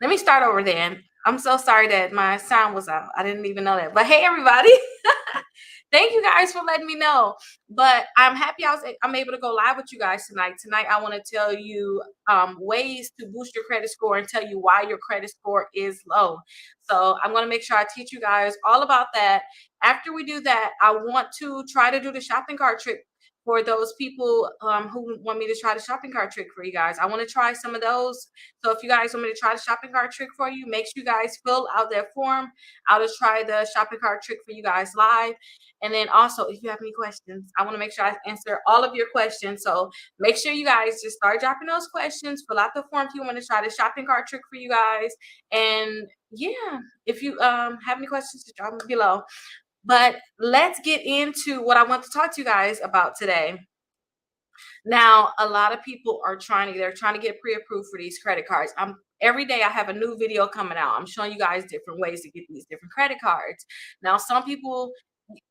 Let me start over then. I'm so sorry that my sound was out. I didn't even know that. But hey, everybody. Thank you guys for letting me know. But I'm happy I'm able to go live with you guys tonight. Tonight, I want to tell you ways to boost your credit score and tell you why your credit score is low. So I'm going to make sure I teach you guys all about that. After we do that, I want to try to do the shopping cart trick for those people who want me to try the shopping cart trick for you guys. I want to try some of those. So if you guys want me to try the shopping cart trick for you, make sure you guys fill out that form. I'll just try the shopping cart trick for you guys live. And then also, if you have any questions, I want to make sure I answer all of your questions. So make sure you guys just start dropping those questions, fill out the form if you want to try the shopping cart trick for you guys. And yeah, if you have any questions, just drop them below. But let's get into what I want to talk to you guys about today. Now, a lot of people are they're trying to get pre-approved for these credit cards. Every day I have a new video coming out. I'm showing you guys different ways to get these different credit cards. Now, some people,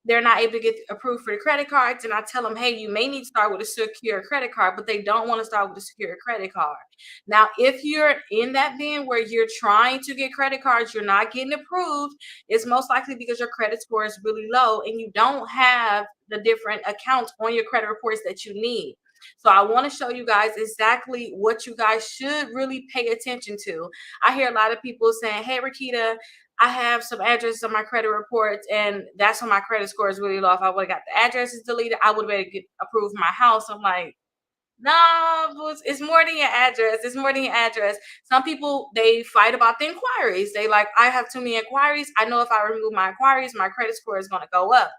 they're not able to get approved for the credit cards, and I tell them, hey, you may need to start with a secure credit card, but they don't want to start with a secure credit card. Now, if you're in that bin where you're trying to get credit cards, you're not getting approved, it's most likely because your credit score is really low and you don't have the different accounts on your credit reports that you need. So I want to show you guys exactly what you guys should really pay attention to. I hear a lot of people saying, hey, Rickita, I have some addresses on my credit reports, and that's when my credit score is really low. If I would have got the addresses deleted, I would have been able to get approved my house. I'm like, no, it's more than your address. It's more than your address. Some people, they fight about the inquiries. They like, I have too many inquiries. I know if I remove my inquiries, my credit score is going to go up.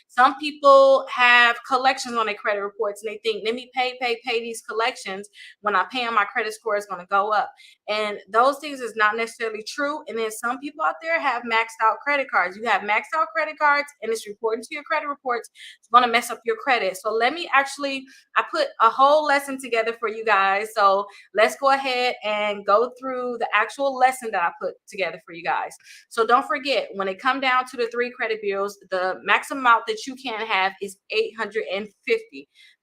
Some people have collections on their credit reports and they think, let me pay these collections. When I pay them, my credit score is going to go up. And those things is not necessarily true. And then some people out there have maxed out credit cards. You have maxed out credit cards and it's reporting to your credit reports. It's going to mess up your credit. So I put a whole lesson together for you guys. So let's go ahead and go through the actual lesson that I put together for you guys. So don't forget, when it come down to the 3 credit bureaus, the maximum amount that you can have is $850.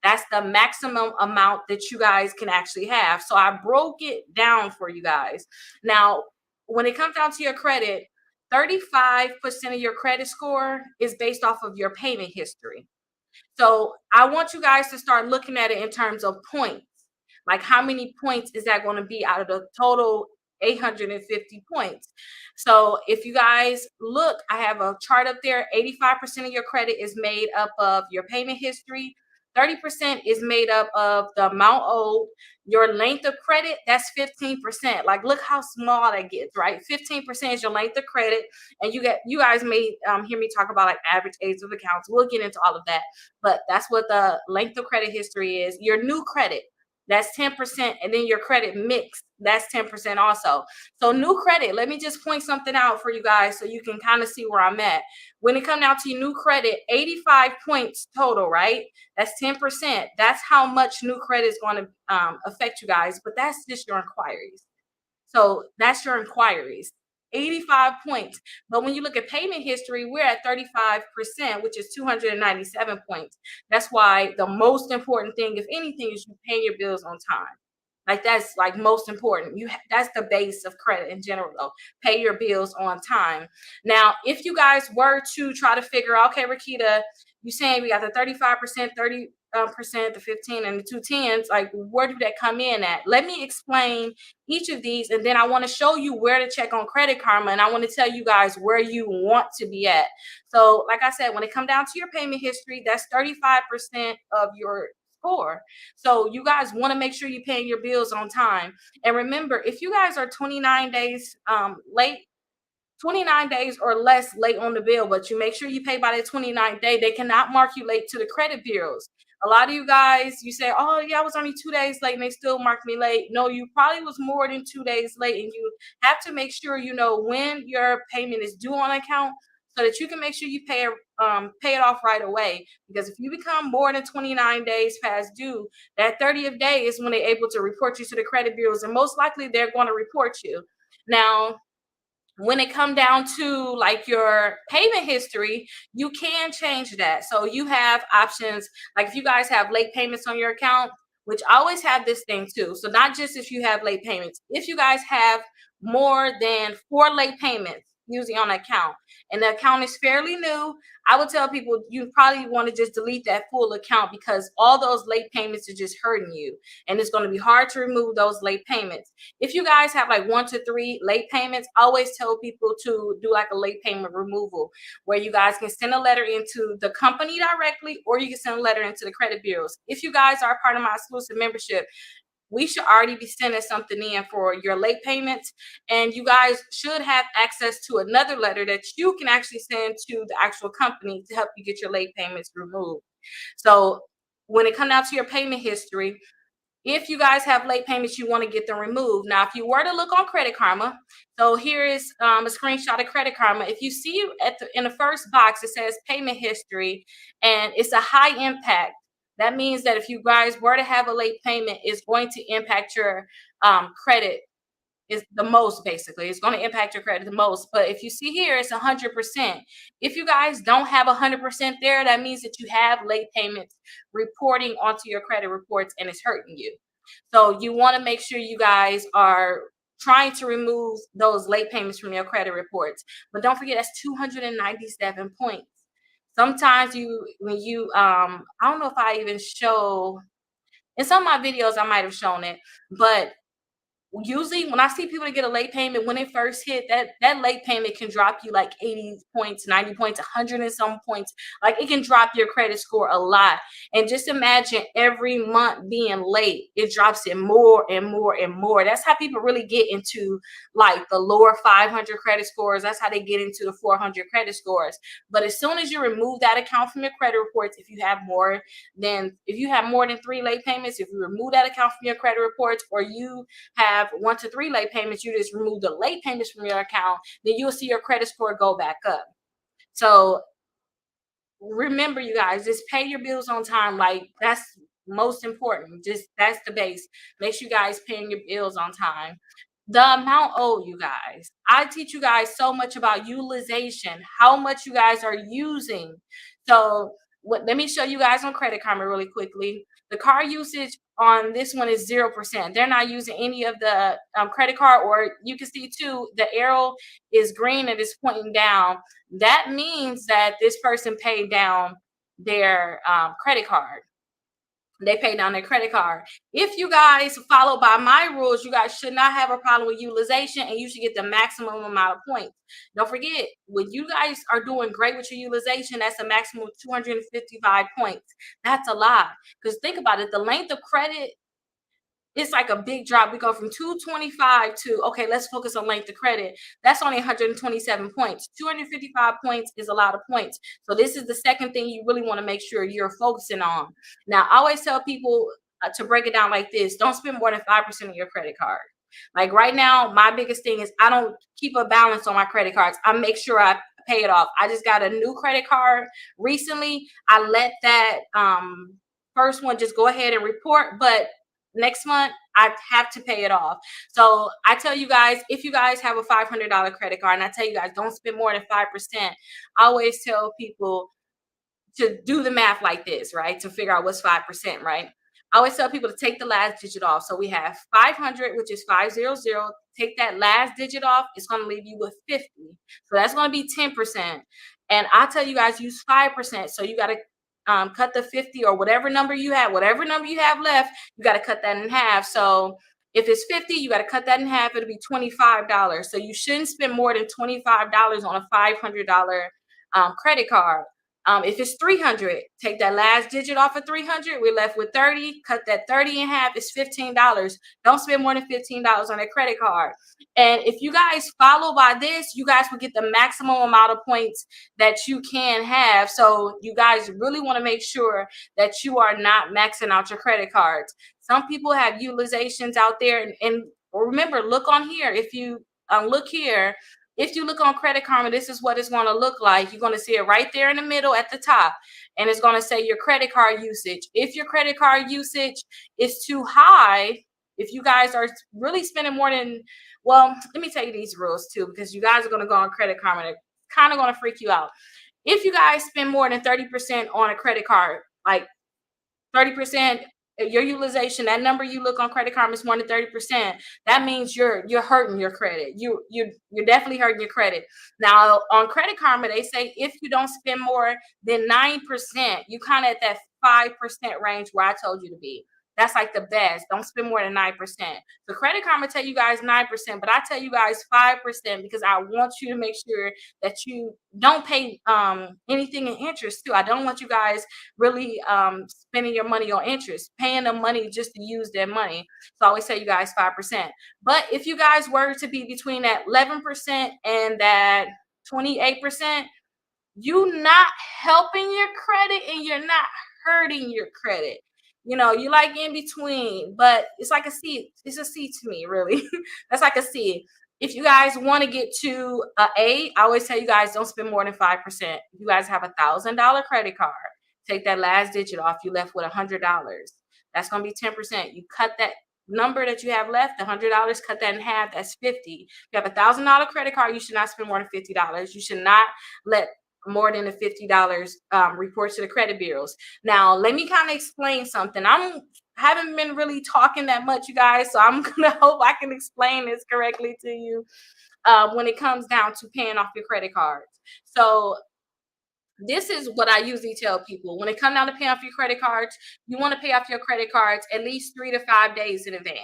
That's the maximum amount that you guys can actually have. So I broke it down for you guys. Now, when it comes down to your credit, 35% of your credit score is based off of your payment history. So I want you guys to start looking at it in terms of points. Like, how many points is that going to be out of the total 850 points? So if you guys look, I have a chart up there. 85% of your credit is made up of your payment history. 30% is made up of the amount owed. Your length of credit, that's 15%. Like, look how small that gets, right? 15% is your length of credit. And you guys may hear me talk about like average age of accounts. We'll get into all of that. But that's what the length of credit history is. Your new credit, that's 10%. And then your credit mix, that's 10% also. So new credit, let me just point something out for you guys so you can kind of see where I'm at. When it comes down to your new credit, 85 points total, right? That's 10%. That's how much new credit is going to affect you guys. But that's just your inquiries. So that's your inquiries. 85 points. But when you look at payment history, we're at 35%, which is 297 points. That's why the most important thing, if anything, is you pay your bills on time. Like, that's like most important. That's the base of credit in general, though. Pay your bills on time. Now, if you guys were to try to figure out, okay, Rickita, you saying we got the 35%, 30%, the 15, and the 210s, like, where do that come in at? Let me explain each of these, and then I want to show you where to check on Credit Karma, and I want to tell you guys where you want to be at. So like I said, when it comes down to your payment history, that's 35% of your score. So you guys want to make sure you're paying your bills on time. And remember, if you guys are 29 days late, 29 days or less late on the bill, but you make sure you pay by the 29th day, they cannot mark you late to the credit bureaus. A lot of you guys, you say, oh yeah, I was only 2 days late and they still marked me late. No, you probably was more than 2 days late, and you have to make sure you know when your payment is due on account so that you can make sure you pay it off right away. Because if you become more than 29 days past due, that 30th day is when they're able to report you to the credit bureaus, and most likely they're going to report you. Now, when it come down to like your payment history, you can change that. So you have options. Like, if you guys have late payments on your account, which I always have this thing too. So not just if you have late payments, if you guys have more than 4 late payments usually on the account, and the account is fairly new, I would tell people you probably want to just delete that full account because all those late payments are just hurting you, and it's going to be hard to remove those late payments. If you guys have like 1 to 3 late payments, I always tell people to do like a late payment removal where you guys can send a letter into the company directly, or you can send a letter into the credit bureaus. If you guys are part of my exclusive membership, we should already be sending something in for your late payments, and you guys should have access to another letter that you can actually send to the actual company to help you get your late payments removed. So when it comes down to your payment history, if you guys have late payments, you want to get them removed. Now, if you were to look on Credit Karma, so here is a screenshot of Credit Karma. If you see in the first box, it says payment history, and it's a high impact. That means that if you guys were to have a late payment, it's going to impact your credit is the most. Basically, it's going to impact your credit the most. But if you see here, it's 100%. If you guys don't have 100% there, that means that you have late payments reporting onto your credit reports and it's hurting you. So you want to make sure you guys are trying to remove those late payments from your credit reports. But don't forget, that's 297 points. Sometimes when you I don't know if I even show in some of my videos, I might have shown it, but usually when I see people get a late payment, when it first hit, that late payment can drop you like 80 points, 90 points, 100 and some points. Like it can drop your credit score a lot. And just imagine every month being late, it drops it more and more and more. That's how people really get into like the lower 500 credit scores. That's how they get into the 400 credit scores. But as soon as you remove that account from your credit reports, if you have more than 3 late payments, if you remove that account from your credit reports, or you have 1 to 3 late payments, you just remove the late payments from your account, then you'll see your credit score go back up. So remember, you guys, just pay your bills on time. Like that's most important. Just that's the base. Make sure you guys paying your bills on time. The amount owed, you guys. I teach you guys so much about utilization, how much you guys are using. So let me show you guys on Credit Karma really quickly. The card usage on this one is 0%. They're not using any of the credit card, or you can see too, the arrow is green and it's pointing down. That means that this person paid down their credit card. They pay down their credit card. If you guys follow by my rules, you guys should not have a problem with utilization, and you should get the maximum amount of points. Don't forget, when you guys are doing great with your utilization, that's a maximum of 255 points. That's a lot. Because think about it, the length of credit, it's like a big drop. We go from 225 to, okay, let's focus on length of credit. That's only 127 points. 255 points is a lot of points. So this is the second thing you really want to make sure you're focusing on. Now, I always tell people to break it down like this. Don't spend more than 5% of your credit card. Like right now, my biggest thing is I don't keep a balance on my credit cards. I make sure I pay it off. I just got a new credit card recently. I let that first one just go ahead and report, but next month I have to pay it off. So I tell you guys, if you guys have a $500 credit card, and I tell you guys, don't spend more than 5%. I always tell people to do the math like this, right? To figure out what's 5%, right? I always tell people to take the last digit off. So we have 500, which is 500. Take that last digit off, it's going to leave you with 50. So that's going to be 10%. And I tell you guys, use 5%. So you got to cut the 50 or whatever number you have left, you got to cut that in half. So if it's 50, you got to cut that in half. It'll be $25. So you shouldn't spend more than $25 on a $500 credit card. If it's 300, take that last digit off of 300. We're left with 30. Cut that 30 in half. It's $15. Don't spend more than $15 on a credit card. And if you guys follow by this, you guys will get the maximum amount of points that you can have. So you guys really want to make sure that you are not maxing out your credit cards. Some people have utilizations out there, and remember, look on here. If you look here, if you look on Credit Karma, this is what it's going to look like. You're going to see it right there in the middle at the top, and it's going to say your credit card usage. If your credit card usage is too high, if you guys are really spending more than, well, let me tell you these rules too, because you guys are going to go on Credit Karma. They're kind of going to freak you out. If you guys spend more than 30% on a credit card, like 30%, your utilization, that number you look on Credit Karma is more than 30%, that means you're hurting your credit. You're definitely hurting your credit. Now on Credit Karma, they say if you don't spend more than 9%, you kind of at that 5% range where I told you to be. That's like the best. Don't spend more than 9%. So Credit Karma tell you guys 9%, but I tell you guys 5% because I want you to make sure that you don't pay anything in interest too. I don't want you guys really spending your money on interest, paying them money just to use their money. So I always tell you guys 5%. But if you guys were to be between that 11% and that 28%, you not helping your credit and you're not hurting your credit. You like in between, but it's like a C. It's a C to me, really. That's like a C. If you guys want to get to A, I always tell you guys don't spend more than 5%. If you guys have $1,000 credit card, take that last digit off. You left with $100. That's gonna be 10%. You cut that number that you have left, $100, cut that in half. That's 50. If you have $1,000 credit card, you should not spend more than $50. You should not let more than the $50 report to the credit bureaus. Now, let me kind of explain something. Haven't been really talking that much, you guys, so I'm gonna hope I can explain this correctly to you when it comes down to paying off your credit cards. So this is what I usually tell people when it comes down to paying off your credit cards. You want to pay off your credit cards at least 3 to 5 days in advance.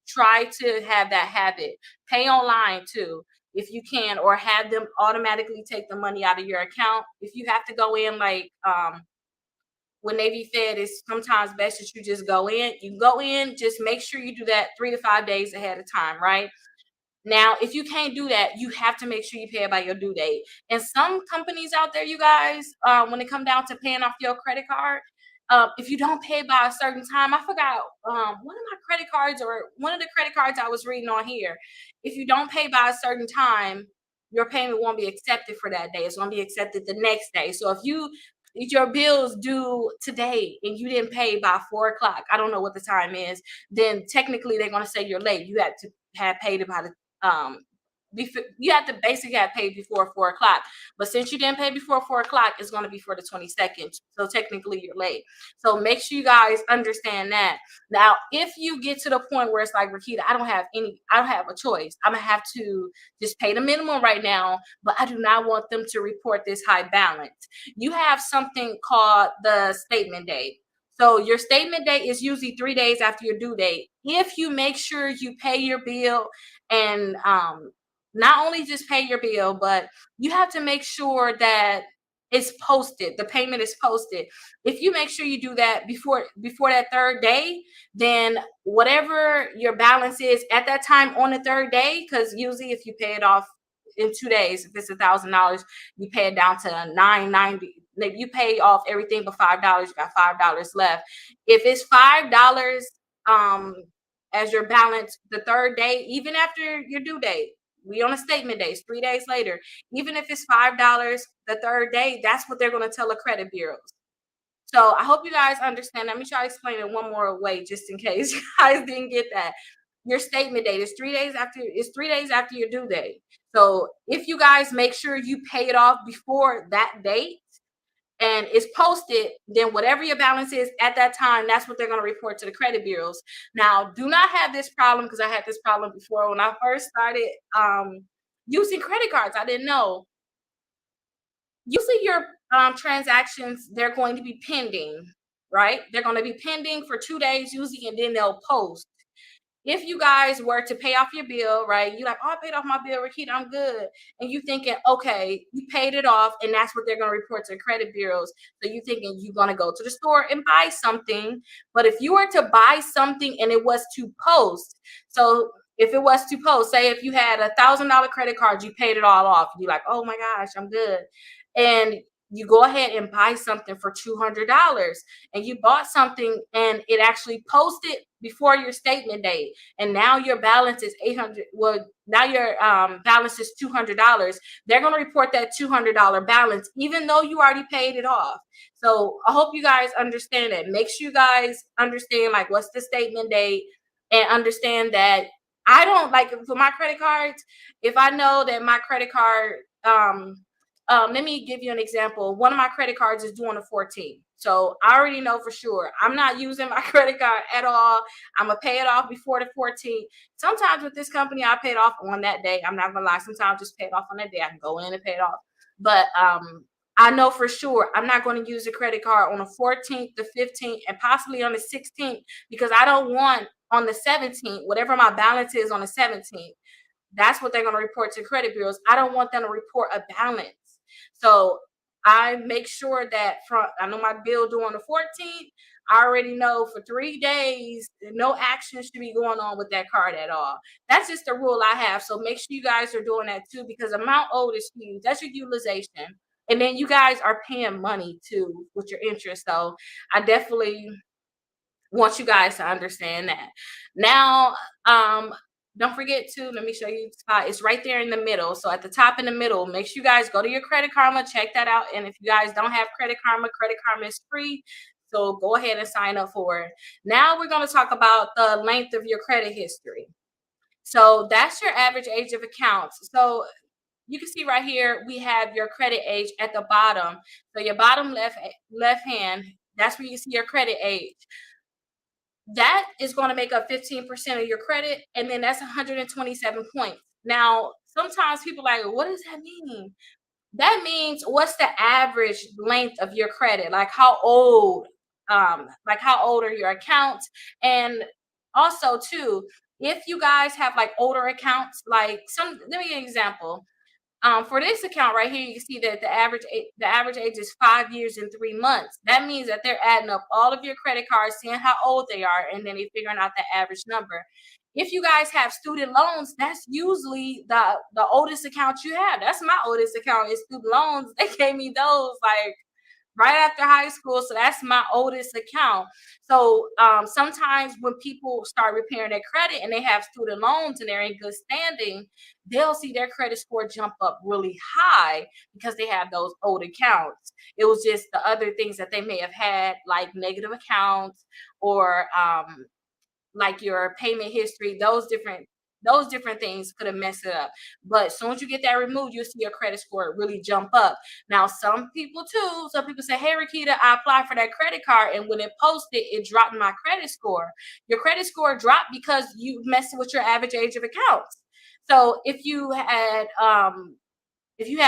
Try to have that habit. Pay online too, if you can, or have them automatically take the money out of your account. If you have to go in, like when they be fed, it's sometimes best that you just go in. You go in, just make sure you do that 3 to 5 days ahead of time, right? Now, if you can't do that, you have to make sure you pay it by your due date. And some companies out there, you guys, when it come down to paying off your credit card, if you don't pay by a certain time, I forgot one of my credit cards or one of the credit cards I was reading on here. If you don't pay by a certain time, your payment won't be accepted for that day. It's going to be accepted the next day. So if your bills due today and you didn't pay by 4 o'clock, I don't know what the time is, then technically they're going to say you're late. You had to have paid it by the you have to basically have paid before 4 o'clock. But since you didn't pay before 4 o'clock, it's going to be for the 22nd. So technically you're late. So make sure you guys understand that. Now, if you get to the point where it's like, Rickita, I don't have a choice. I'm gonna have to just pay the minimum right now, but I do not want them to report this high balance. You have something called the statement date. So your statement date is usually 3 days after your due date. If you make sure you pay your bill and not only just pay your bill, but you have to make sure that it's posted. The payment is posted. If you make sure you do that before that third day, then whatever your balance is at that time on the third day, because usually if you pay it off in 2 days, if it's $1,000, you pay it down to 990. You pay off everything but $5. You got $5 left. If it's $5 um as your balance the third day, even after your due date, we on a statement day, it's 3 days later. Even if it's $5 the third day, that's what they're going to tell the credit bureaus. So I hope you guys understand. Let me try to explain it one more way, just in case you guys didn't get that. Your statement date is 3 days after. It's 3 days after your due date. So if you guys make sure you pay it off before that date, and it's posted, then whatever your balance is at that time, that's what they're going to report to the credit bureaus. Now, do not have this problem, because I had this problem before when I first started using credit cards. I didn't know. Usually your transactions, they're going to be pending, right? They're going to be pending for 2 days usually, and then they'll post. If you guys were to pay off your bill, right? You like, oh, I paid off my bill, Rickita, I'm good. And you thinking, okay, you paid it off, and that's what they're gonna report to the credit bureaus. So you thinking you're gonna go to the store and buy something. But if you were to buy something and it was to post, so if it was to post, say if you had $1,000 credit card, you paid it all off. You're like, oh my gosh, I'm good. And you go ahead and buy something for $200, and you bought something and it actually posted before your statement date, and now your balance is 800. Well, now your balance is $200. They're going to report that $200 balance even though you already paid it off. So I hope you guys understand that. Make sure you guys understand, like, what's the statement date, and understand that I don't, like, for my credit cards, if I know that my credit card let me give you an example. One of my credit cards is due on the 14th. So I already know for sure I'm not using my credit card at all. I'm gonna pay it off before the 14th. Sometimes with this company, I pay it off on that day. I'm not gonna lie. Sometimes I just pay it off on that day. I can go in and pay it off. But I know for sure I'm not going to use the credit card on the 14th, the 15th, and possibly on the 16th because I don't want on the 17th, whatever my balance is on the 17th, that's what they're going to report to credit bureaus. I don't want them to report a balance. So I make sure that from I know my bill due on the 14th. I already know for 3 days, no action should be going on with that card at all. That's just the rule I have. So make sure you guys are doing that too, because amount owed is huge. That's your utilization. And then you guys are paying money too with your interest. So I definitely want you guys to understand that. Now, don't forget to let me show you the spot. It's right there in the middle. So at the top in the middle, make sure you guys go to your Credit Karma, check that out. And if you guys don't have Credit Karma is free. So go ahead and sign up for it. Now we're going to talk about the length of your credit history. So that's your average age of accounts. So you can see right here we have your credit age at the bottom. So your bottom left hand, that's where you see your credit age. That is going to make up 15% of your credit, and then that's 127 points. Now, sometimes people are like, what does that mean? That means what's the average length of your credit? Like how old are your accounts? And also too, if you guys have like older accounts, like let me give you an example. For this account right here, you can see that the average age is 5 years and 3 months. That means that they're adding up all of your credit cards, seeing how old they are, and then they're figuring out the average number. If you guys have student loans, that's usually the oldest account you have. That's my oldest account is student loans. They gave me those like right after high school. So that's my oldest account. So sometimes when people start repairing their credit and they have student loans and they're in good standing, they'll see their credit score jump up really high because they have those old accounts. It was just the other things that they may have had, like negative accounts or like your payment history, those different things could have messed it up. But as soon as you get that removed, you'll see your credit score really jump up. Now, some people say, hey, Rickita, I applied for that credit card, and when it posted, it dropped my credit score. Your credit score dropped because you messed with your average age of accounts. So if you had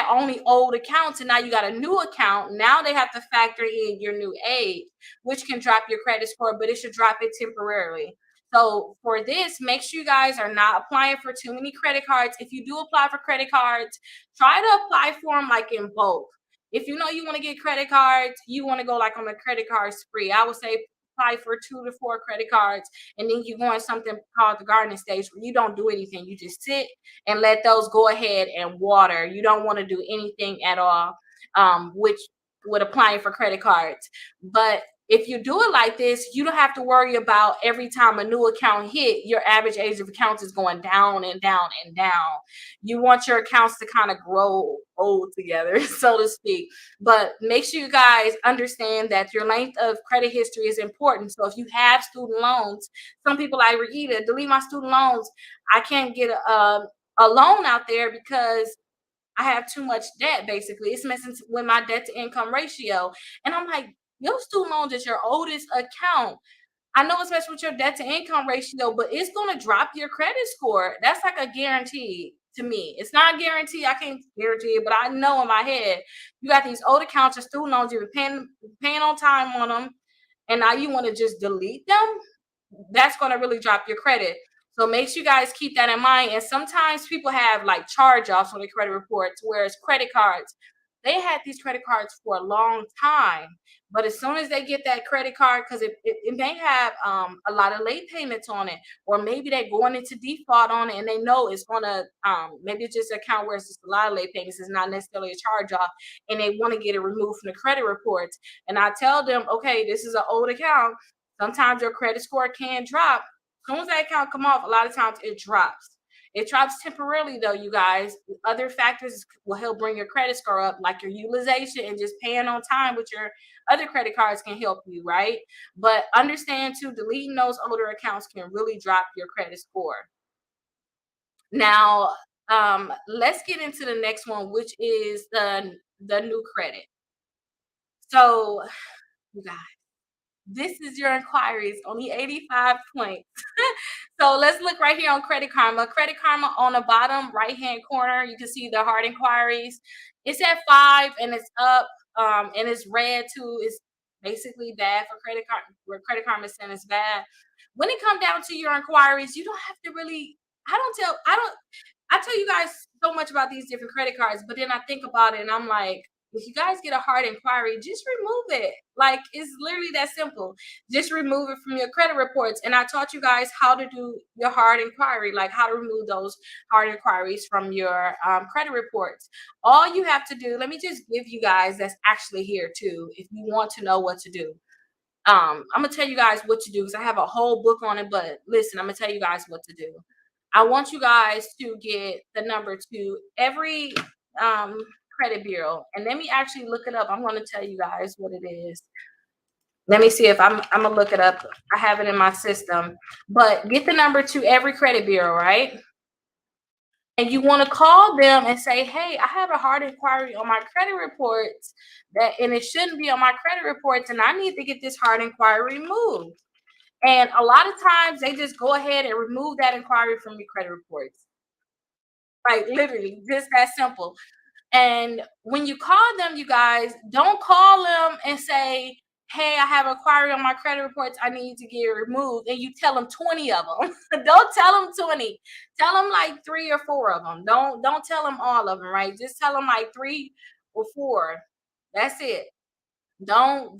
only old accounts and now you got a new account, now they have to factor in your new age, which can drop your credit score, but it should drop it temporarily. So for this, make sure you guys are not applying for too many credit cards. If you do apply for credit cards, try to apply for them like in bulk. If you know you want to get credit cards, you want to go like on a credit card spree. I would say apply for 2 to 4 credit cards, and then you go on something called the gardening stage where you don't do anything. You just sit and let those go ahead and water. You don't want to do anything at all, which would applying for credit cards. But if you do it like this, you don't have to worry about every time a new account hit, your average age of accounts is going down and down and down. You want your accounts to kind of grow old together, so to speak. But make sure you guys understand that your length of credit history is important. So if you have student loans, some people like Rickita, delete my student loans. I can't get a loan out there because I have too much debt, basically. It's messing with my debt to income ratio. And I'm like, your student loans is your oldest account. I know it's messing with your debt to income ratio, but it's going to drop your credit score. That's like a guarantee to me. It's not a guarantee. I can't guarantee it, but I know in my head, you got these old accounts, your student loans, you've been paying on time on them, and now you want to just delete them. That's going to really drop your credit. So make sure you guys keep that in mind. And sometimes people have like charge offs on their credit reports, whereas credit cards, they had these credit cards for a long time. But as soon as they get that credit card, because it may have a lot of late payments on it, or maybe they're going into default on it and they know it's going to, maybe it's just an account where it's just a lot of late payments, it's not necessarily a charge off, and they want to get it removed from the credit reports. And I tell them, okay, this is an old account. Sometimes your credit score can drop. As soon as that account come off, a lot of times it drops. It drops temporarily though, you guys. Other factors will help bring your credit score up, like your utilization and just paying on time with your other credit cards can help you, right? But understand too, deleting those older accounts can really drop your credit score. Now, Let's get into the next one, which is the new credit. So, you guys, this is your inquiries, only 85 points. So let's look right here on Credit Karma. Credit Karma on the bottom right hand corner, you can see the hard inquiries. It's at 5 and it's up, and it's red too. It's basically bad for Credit Karma. Where Credit Karma is saying it's bad. When it comes down to your inquiries, you don't have to really. I tell you guys so much about these different credit cards, but then I think about it and I'm like, if you guys get a hard inquiry, just remove it. Like it's literally that simple. Just remove it from your credit reports. And I taught you guys how to do your hard inquiry, like how to remove those hard inquiries from your credit reports. All you have to do, let me just give you guys that's actually here too, if you want to know what to do. I'm gonna tell you guys what to do because I have a whole book on it. But listen, I'm gonna tell you guys what to do. I want you guys to get the number to every um, credit bureau, and let me actually look it up. I'm gonna tell you guys what it is. Let me see if I'm gonna look it up. I have it in my system. But get the number to every credit bureau, right? And you want to call them and say, "Hey, I have a hard inquiry on my credit reports and it shouldn't be on my credit reports, and I need to get this hard inquiry removed." And a lot of times they just go ahead and remove that inquiry from your credit reports. Like literally, just that simple. And when you call them, you guys don't call them and say, "Hey, I have a query on my credit reports. I need to get it removed." And you tell them 20 of them. Don't tell them 20. Tell them like 3 or 4 of them. Don't tell them all of them, right? Just tell them like 3 or 4. That's it. Don't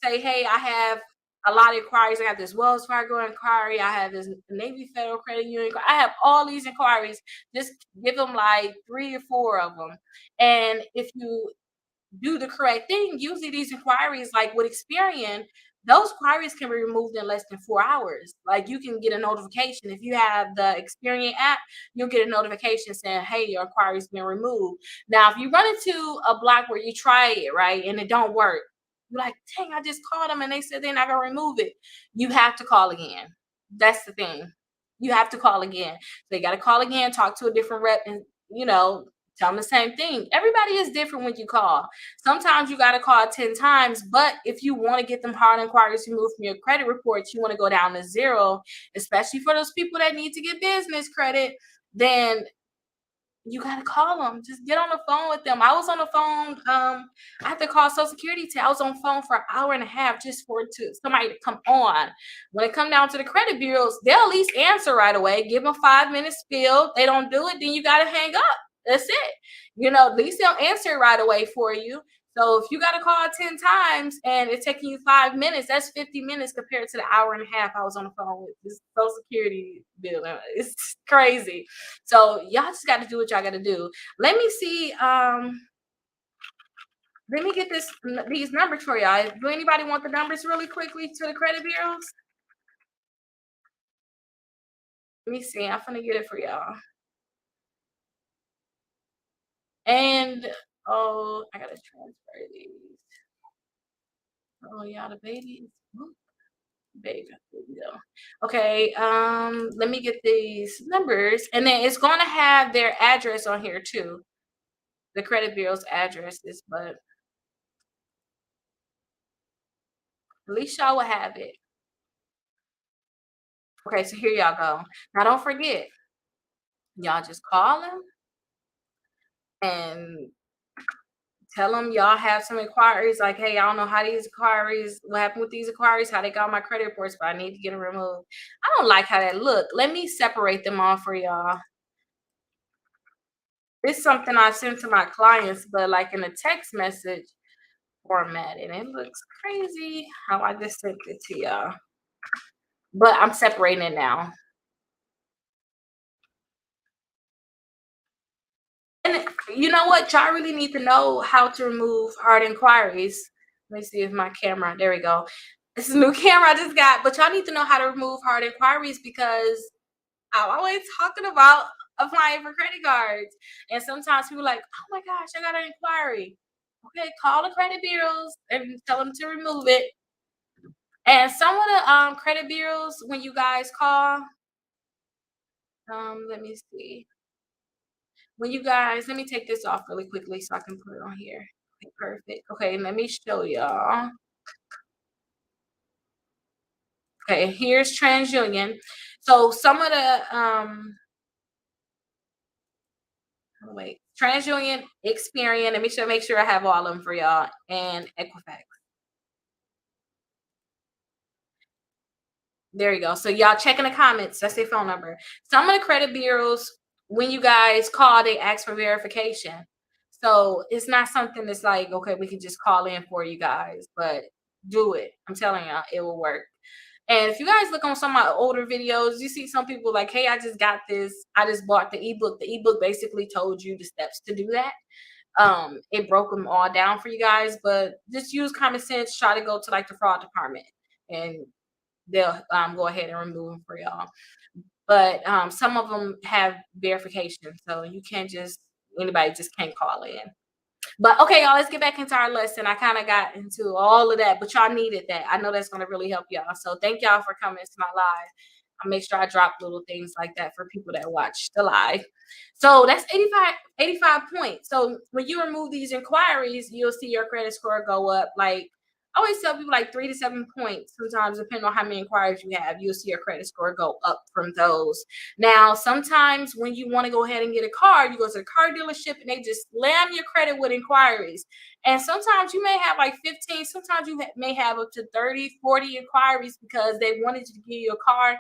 say, "Hey, I have a lot of inquiries. I have this Wells Fargo inquiry. I have this Navy Federal Credit Union. I have all these inquiries." Just give them like 3 or 4 of them. And if you do the correct thing, usually these inquiries, like with Experian, those inquiries can be removed in less than 4 hours. Like you can get a notification. If you have the Experian app, you'll get a notification saying, "Hey, your inquiry's been removed." Now, if you run into a block where you try it, right, and it don't work, you're like, "Dang, I just called them and they said they're not gonna remove it." You have to call again. That's the thing. You have to call again. So you got to call again, talk to a different rep, and you know, tell them the same thing. Everybody is different when you call. Sometimes you got to call 10 times, but if you want to get them hard inquiries removed from your credit reports, you want to go down to zero, especially for those people that need to get business credit, then you gotta call them. Just get on the phone with them. I was on the phone. I had to call Social Security. I was on the phone for an hour and a half just for somebody to come on. When it come down to the credit bureaus, they'll at least answer right away. Give them 5 minutes spill. They don't do it, then you gotta hang up. That's it. At least they'll answer right away for you. So if you got to call 10 times and it's taking you 5 minutes, that's 50 minutes compared to the hour and a half I was on the phone with this Social Security bill. It's crazy. So y'all just got to do what y'all got to do. Let me see. Let me get these numbers for y'all. Do anybody want the numbers really quickly to the credit bureaus? Let me see. I'm gonna get it for y'all. And oh, I gotta transfer these. Oh, y'all, the babies. Baby, here we go. Okay, let me get these numbers, and then it's gonna have their address on here too. The credit bureau's addresses, but at least y'all will have it. Okay, so here y'all go. Now don't forget, y'all just call them and tell them y'all have some inquiries. Like, "Hey, I don't know how these inquiries, what happened with these inquiries, how they got my credit reports, but I need to get them removed. I don't like how that look. Let me separate them off for y'all. It's something I send to my clients, but like in a text message format, and it looks crazy how I just sent it to y'all. But I'm separating it now. And you know what? Y'all really need to know how to remove hard inquiries. Let me see if my camera, there we go. This is a new camera I just got, but y'all need to know how to remove hard inquiries because I'm always talking about applying for credit cards. And sometimes people are like, "Oh my gosh, I got an inquiry." Okay, call the credit bureaus and tell them to remove it. And some of the credit bureaus, when you guys call, let me see. when you guys, let me take this off really quickly so I can put it on here. Okay, perfect. Okay, let me show y'all. Okay, here's TransUnion. So some of the wait, TransUnion, Experian. Let me make sure I have all of them for y'all, and Equifax. There you go. So y'all check in the comments. That's their phone number. Some of the credit bureaus, when you guys call, they ask for verification. So it's not something that's like, okay, we can just call in for you guys, but do it. I'm telling y'all, it will work. And if you guys look on some of my older videos, you see some people like, hey, I just got this. I just bought the ebook. The ebook basically told you the steps to do that. It broke them all down for you guys, but just use common sense. Try to go to like the fraud department, and they'll go ahead and remove them for y'all. But some of them have verification, so you can't just anybody just can't call in. But okay, y'all, let's get back into our lesson. I kind of got into all of that, but y'all needed that. I know that's going to really help y'all. So thank y'all for coming to my live. I'll make sure I drop little things like that for people that watch the live. So that's 85 points. So when you remove these inquiries, you'll see your credit score go up. Like I always tell people, like 3 to 7 points. Sometimes, depending on how many inquiries you have, you'll see your credit score go up from those. Now, sometimes when you want to go ahead and get a car, you go to the car dealership and they just slam your credit with inquiries. And sometimes you may have like 15, sometimes you may have up to 30, 40 inquiries because they wanted to give you a car.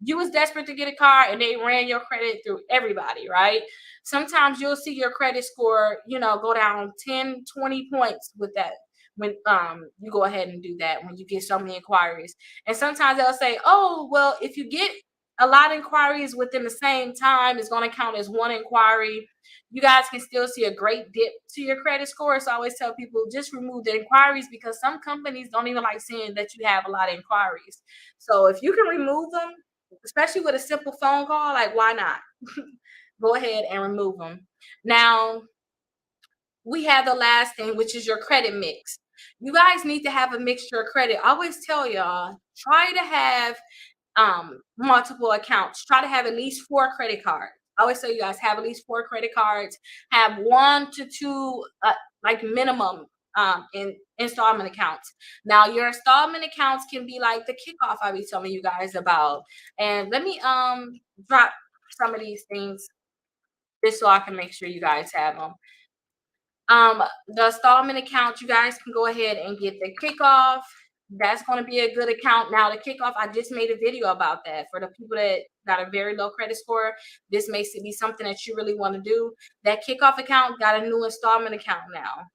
You was desperate to get a car and they ran your credit through everybody, right? Sometimes you'll see your credit score, go down 10, 20 points with that when you go ahead and do that when you get so many inquiries. And sometimes they'll say, oh, well, if you get a lot of inquiries within the same time, it's going to count as one inquiry. You guys can still see a great dip to your credit score. So I always tell people, just remove the inquiries, because some companies don't even like seeing that you have a lot of inquiries. So if you can remove them, especially with a simple phone call, like why not? Go ahead and remove them. Now, we have the last thing, which is your credit mix. You guys need to have a mixture of credit. I always tell y'all, try to have multiple accounts. Try to have at least 4 credit cards. I always tell you guys, have at least 4 credit cards. Have 1 to 2 like minimum in installment accounts. Now your installment accounts can be like the kickoff I be telling you guys about. And let me drop some of these things just so I can make sure you guys have them. The installment account, you guys can go ahead and get the kickoff. That's going to be a good account. Now, the kickoff, I just made a video about that for the people that got a very low credit score. This may be something that you really want to do. That kickoff account got a new installment account now.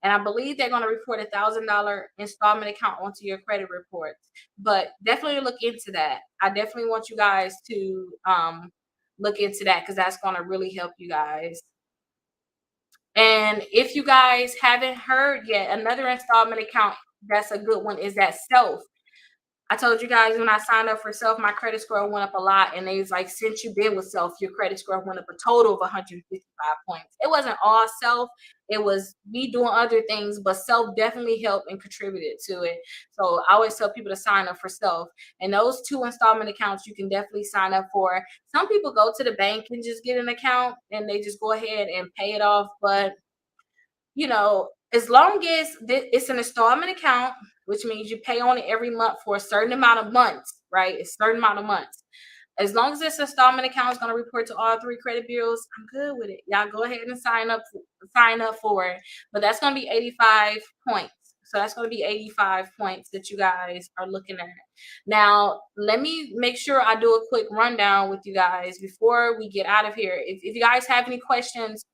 And I believe they're going to report $1,000 installment account onto your credit reports. But definitely look into that. I definitely want you guys to look into that, because that's going to really help you guys. And if you guys haven't heard yet, another installment account that's a good one is that Self. I told you guys when I signed up for Self, my credit score went up a lot. And they was like, since you've been with Self, your credit score went up a total of 155 points. It wasn't all Self. It was me doing other things, but Self definitely helped and contributed to it. So I always tell people to sign up for Self. And those 2 installment accounts you can definitely sign up for. Some people go to the bank and just get an account and they just go ahead and pay it off. But as long as it's an installment account, which means you pay on it every month for a certain amount of months, right? A certain amount of months. As long as this installment account is going to report to all 3 credit bureaus, I'm good with it. Y'all go ahead and sign up for it. But that's going to be 85 points. So that's going to be 85 points that you guys are looking at. Now, let me make sure I do a quick rundown with you guys before we get out of here. If you guys have any questions,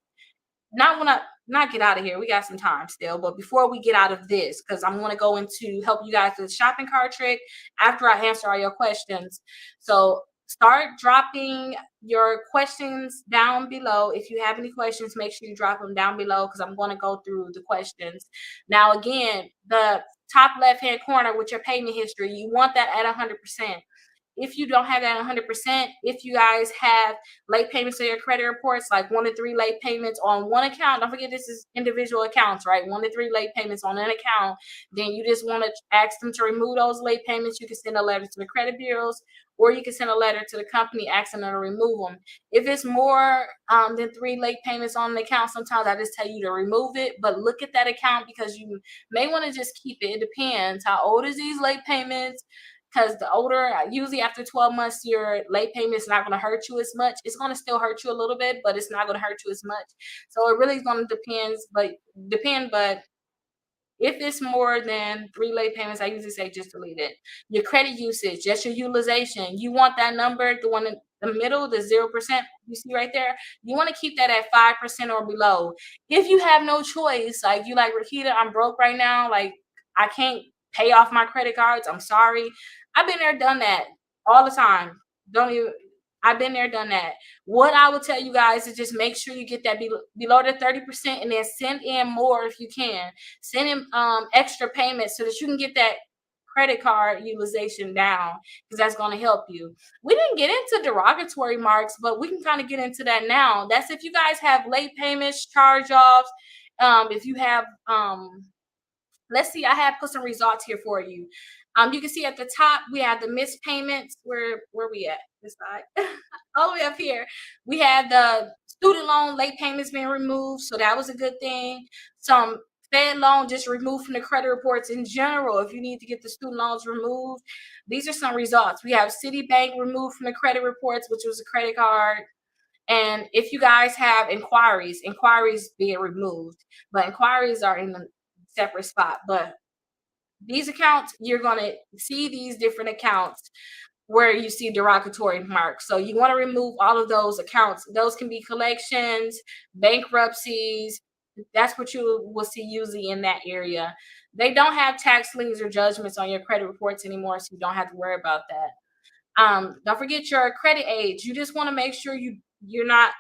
not get out of here. We got some time still, but before we get out of this, because I'm going to go into help you guys with the shopping cart trick after I answer all your questions. So start dropping your questions down below. If you have any questions, make sure you drop them down below, because I'm going to go through the questions. Now, again, the top left hand corner with your payment history, you want that at 100%. if you don't have that 100%, if you guys have late payments on your credit reports, like 1 to 3 late payments on one account, don't forget this is individual accounts, right? 1 to 3 late payments on an account, then you just want to ask them to remove those late payments. You can send a letter to the credit bureaus, or you can send a letter to the company asking them to remove them. If it's more than 3 late payments on an account, sometimes I just tell you to remove it, but look at that account because you may want to just keep it. It depends. How old is these late payments? Because the older, usually after 12 months, your late payment is not going to hurt you as much. It's going to still hurt you a little bit, but it's not going to hurt you as much. So it really is going to depend. But if it's more than 3 late payments, I usually say just delete it. Your credit usage, just your utilization. You want that number, the one in the middle, the 0% you see right there. You want to keep that at 5% or below. If you have no choice, like you like Rickita, I'm broke right now. Like I can't pay off my credit cards. I'm sorry. I've been there, done that all the time. Don't even. I've been there, done that. What I would tell you guys is just make sure you get that below the 30% and then send in more if you can. Send in extra payments so that you can get that credit card utilization down because that's going to help you. We didn't get into derogatory marks, but we can kind of get into that now. That's if you guys have late payments, charge offs, if you have let's see, I have put some results here for you. You can see at the top we have the missed payments. Where we at? This side, all the way up here. We had the student loan late payments being removed, so that was a good thing. Some Fed loan just removed from the credit reports in general. If you need to get the student loans removed, these are some results. We have Citibank removed from the credit reports, which was a credit card. And if you guys have inquiries being removed, but inquiries are in a separate spot. But these accounts, you're going to see these different accounts where you see derogatory marks. So you want to remove all of those accounts. Those can be collections, bankruptcies. That's what you will see usually in that area. They don't have tax liens or judgments on your credit reports anymore, so you don't have to worry about that. Don't forget your credit age. You just want to make sure you're not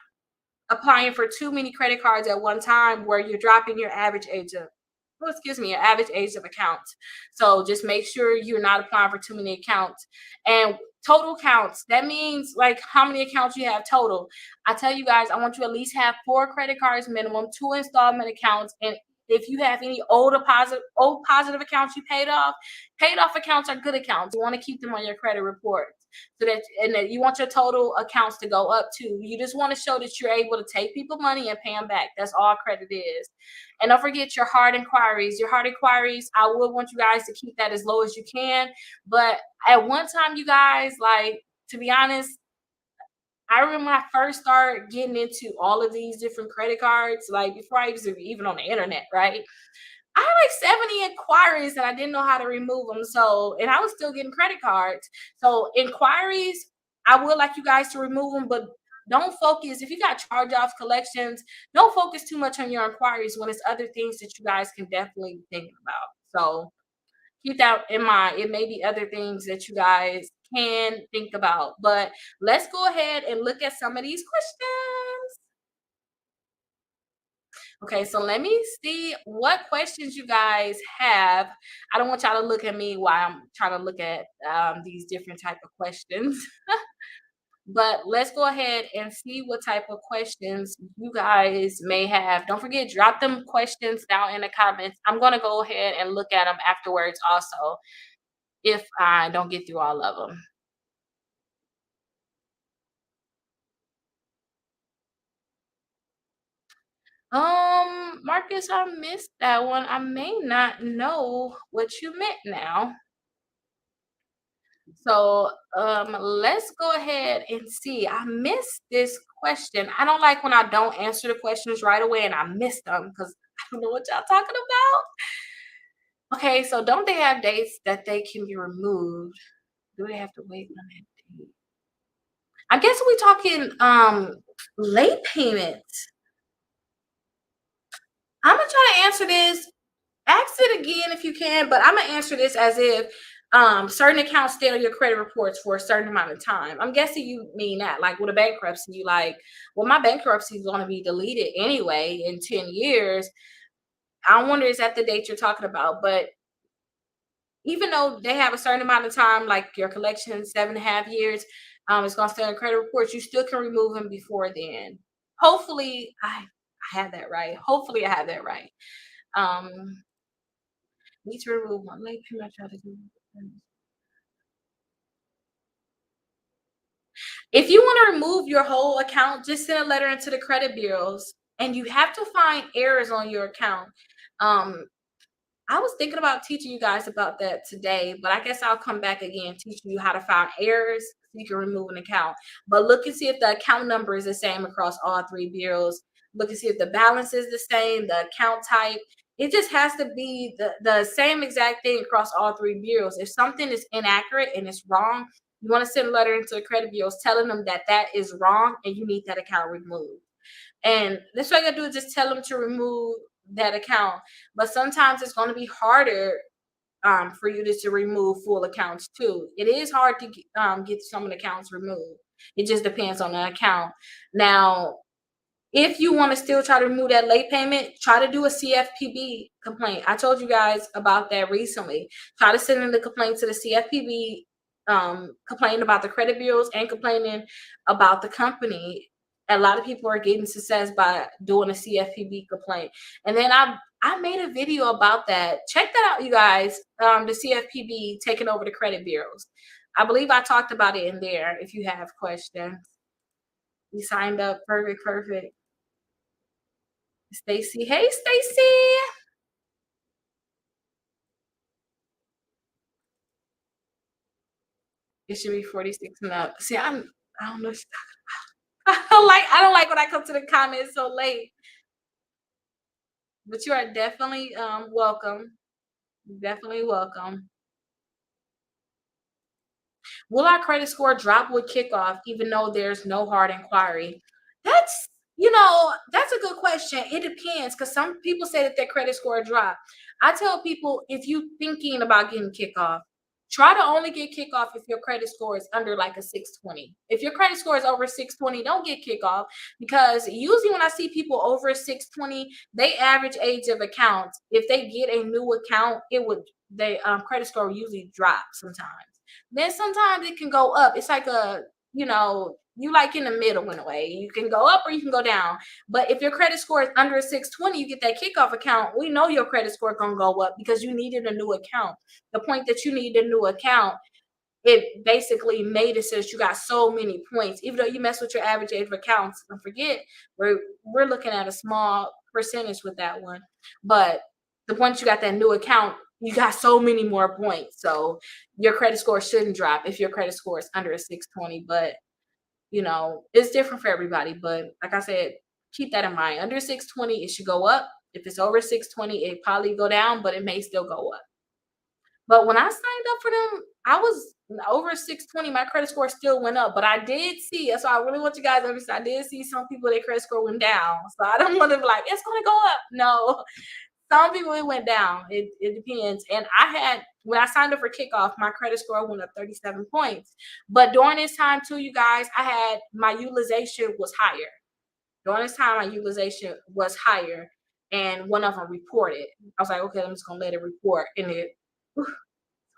applying for too many credit cards at one time where you're dropping your average age of your average age of accounts. So just make sure you're not applying for too many accounts. And total counts, that means like how many accounts you have total. I tell you guys, I want you at least have 4 credit cards minimum, 2 installment accounts, and if you have any old positive accounts you paid off accounts are good accounts. You want to keep them on your credit report so that and that you want your total accounts to go up too. You just want to show that you're able to take people money and pay them back. That's all credit is. And don't forget your hard inquiries. Your hard inquiries, I would want you guys to keep that as low as you can. But at one time, you guys, like, to be honest, I remember when I first started getting into all of these different credit cards, like before I was even on the internet, right? I had like 70 inquiries and I didn't know how to remove them. So, and I was still getting credit cards. So, inquiries, I would like you guys to remove them, but don't focus. If you got charge offs, collections, don't focus too much on your inquiries when it's other things that you guys can definitely think about. So, keep that in mind. It may be other things that you guys can think about. But let's go ahead and look at some of these questions. Okay, so let me see what questions you guys have. I don't want y'all to look at me while I'm trying to look at these different type of questions. But let's go ahead and see what type of questions you guys may have. Don't forget, drop them questions down in the comments. I'm going to go ahead and look at them afterwards also if I don't get through all of them. Marcus, I missed that one. I may not know what you meant now. So, let's go ahead and see. I missed this question. I don't like when I don't answer the questions right away and I miss them because I don't know what y'all talking about. Okay, so don't they have dates that they can be removed? Do they have to wait on that date? I guess we're talking late payments. I'm gonna try to answer this. Ask it again if you can, but I'm gonna answer this as if certain accounts stay on your credit reports for a certain amount of time. I'm guessing you mean that, like with a bankruptcy, you like, well, my bankruptcy is gonna be deleted anyway in 10 years. I wonder is that the date you're talking about, but even though they have a certain amount of time, like your collection, 7.5 years, it's gonna stay on credit reports, you still can remove them before then. Hopefully, I had that right. Hopefully, I had that right. Um, need to remove one late payment. Try to do. If you want to remove your whole account, just send a letter into the credit bureaus, and you have to find errors on your account. Um, I was thinking about teaching you guys about that today, but I guess I'll come back again teaching you how to find errors so you can remove an account. But look and see if the account number is the same across all three bureaus. Look and see if the balance is the same, the account type. It just has to be the same exact thing across all three bureaus. If something is inaccurate and it's wrong, you want to send a letter into the credit bureaus telling them that that is wrong and you need that account removed. And that's what I gotta do is just tell them to remove that account. But sometimes it's going to be harder for you to remove full accounts too. It is hard to get some of the accounts removed. It just depends on the account. Now, if you want to still try to remove that late payment, try to do a CFPB complaint. I told you guys about that recently. Try to send in the complaint to the CFPB, complaining about the credit bureaus and complaining about the company. A lot of people are getting success by doing a CFPB complaint. And then I made a video about that. Check that out, you guys. The CFPB taking over the credit bureaus. I believe I talked about it in there. If you have questions, you signed up. Perfect, perfect. Stacy. Hey, Stacy. It should be 46 and up. See, I don't know. I don't like when I come to the comments so late. But you are definitely welcome. Definitely welcome. Will our credit score drop with kickoff even though there's no hard inquiry? That's that's a good question. It depends because some people say that their credit score drop. I tell people if you thinking about getting kickoff, try to only get kickoff if your credit score is under like a 620. If your credit score is over 620, don't get kickoff because usually when I see people over 620, they average age of accounts. If they get a new account, it would they credit score usually drop sometimes. Then sometimes it can go up. It's like you like in the middle in a way. You can go up or you can go down. But if your credit score is under a 620, you get that kickoff account. We know your credit score is gonna go up because you needed a new account. The point that you need a new account, it basically made it so that you got so many points. Even though you mess with your average age of accounts, don't forget we're looking at a small percentage with that one. But the point you got that new account, you got so many more points. So your credit score shouldn't drop if your credit score is under a 620. But it's different for everybody. But like I said, keep that in mind. Under 620, it should go up. If it's over 620, it probably go down, but it may still go up. But when I signed up for them, I was over 620. My credit score still went up, but I did see. So I really want you guys to understand. I did see some people their credit score went down. So I don't want to be like it's going to go up. No, some people it went down. It depends. And I had when I signed up for kickoff, my credit score went up 37 points. But during this time too, you guys, I had my utilization was higher. During this time, my utilization was higher, and one of them reported. I was like, okay, I'm just gonna let it report, and it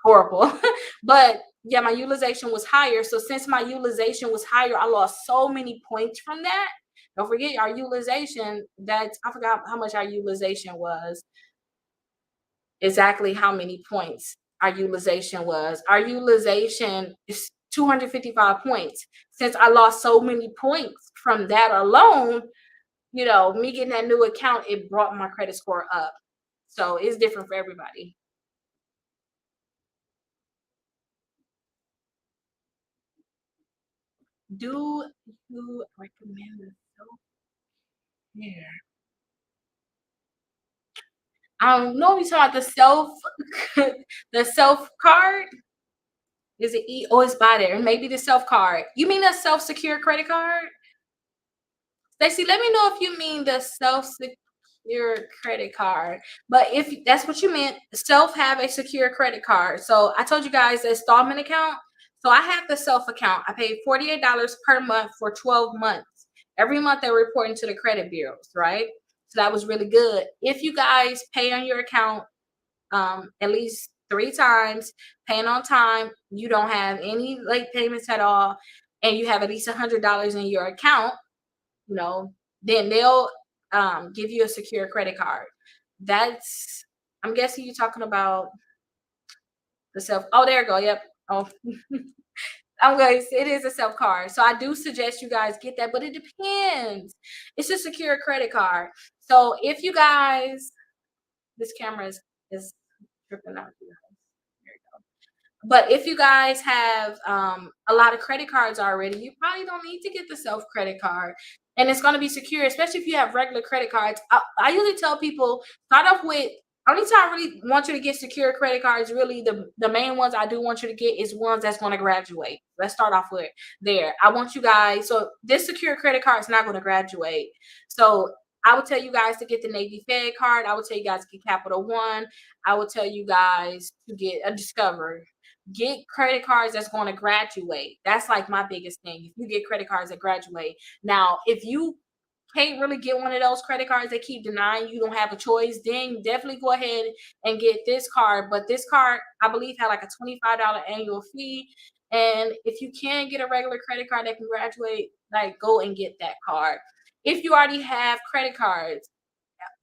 horrible. But yeah, my utilization was higher. So since my utilization was higher, I lost so many points from that. Don't forget our utilization. That's I forgot how much our utilization was. Exactly how many points our utilization was. Our utilization is 255 points. Since I lost so many points from that alone, me getting that new account, it brought my credit score up. So it's different for everybody. Do you recommend the self-care? I don't know if you talking about the self the self card. Is it oh it's by there? Maybe the self card. You mean the self secure credit card? Stacy, let me know if you mean the self secure credit card. But if that's what you meant, self have a secure credit card. So I told you guys the installment account. So I have the self account. I paid $48 per month for 12 months. Every month they're reporting to the credit bureaus, right? So that was really good. If you guys pay on your account, at least 3 times, paying on time, you don't have any late payments at all, and you have at least $100 in your account, you know, then they'll give you a secure credit card. That's I'm guessing you're talking about the self. Oh, there you go. Yep. Oh, I'm going. It is a self card, so I do suggest you guys get that, but it depends. It's a secure credit card. So if you guys, this camera is tripping out. But if you guys have a lot of credit cards already, you probably don't need to get the self credit card. And it's going to be secure, especially if you have regular credit cards. I usually tell people start off with, only time I really want you to get secure credit cards, really the main ones I do want you to get is ones that's going to graduate. Let's start off with there. I want you guys, so this secure credit card is not going to graduate. So I would tell you guys to get the Navy Fed card. I would tell you guys to get Capital One. I would tell you guys to get a Discover. Get credit cards that's going to graduate. That's like my biggest thing. If you get credit cards that graduate. Now, if you can't really get one of those credit cards that keep denying you don't have a choice, then definitely go ahead and get this card. But this card, I believe, had like a $25 annual fee. And if you can get a regular credit card that can graduate, like go and get that card. If you already have credit cards,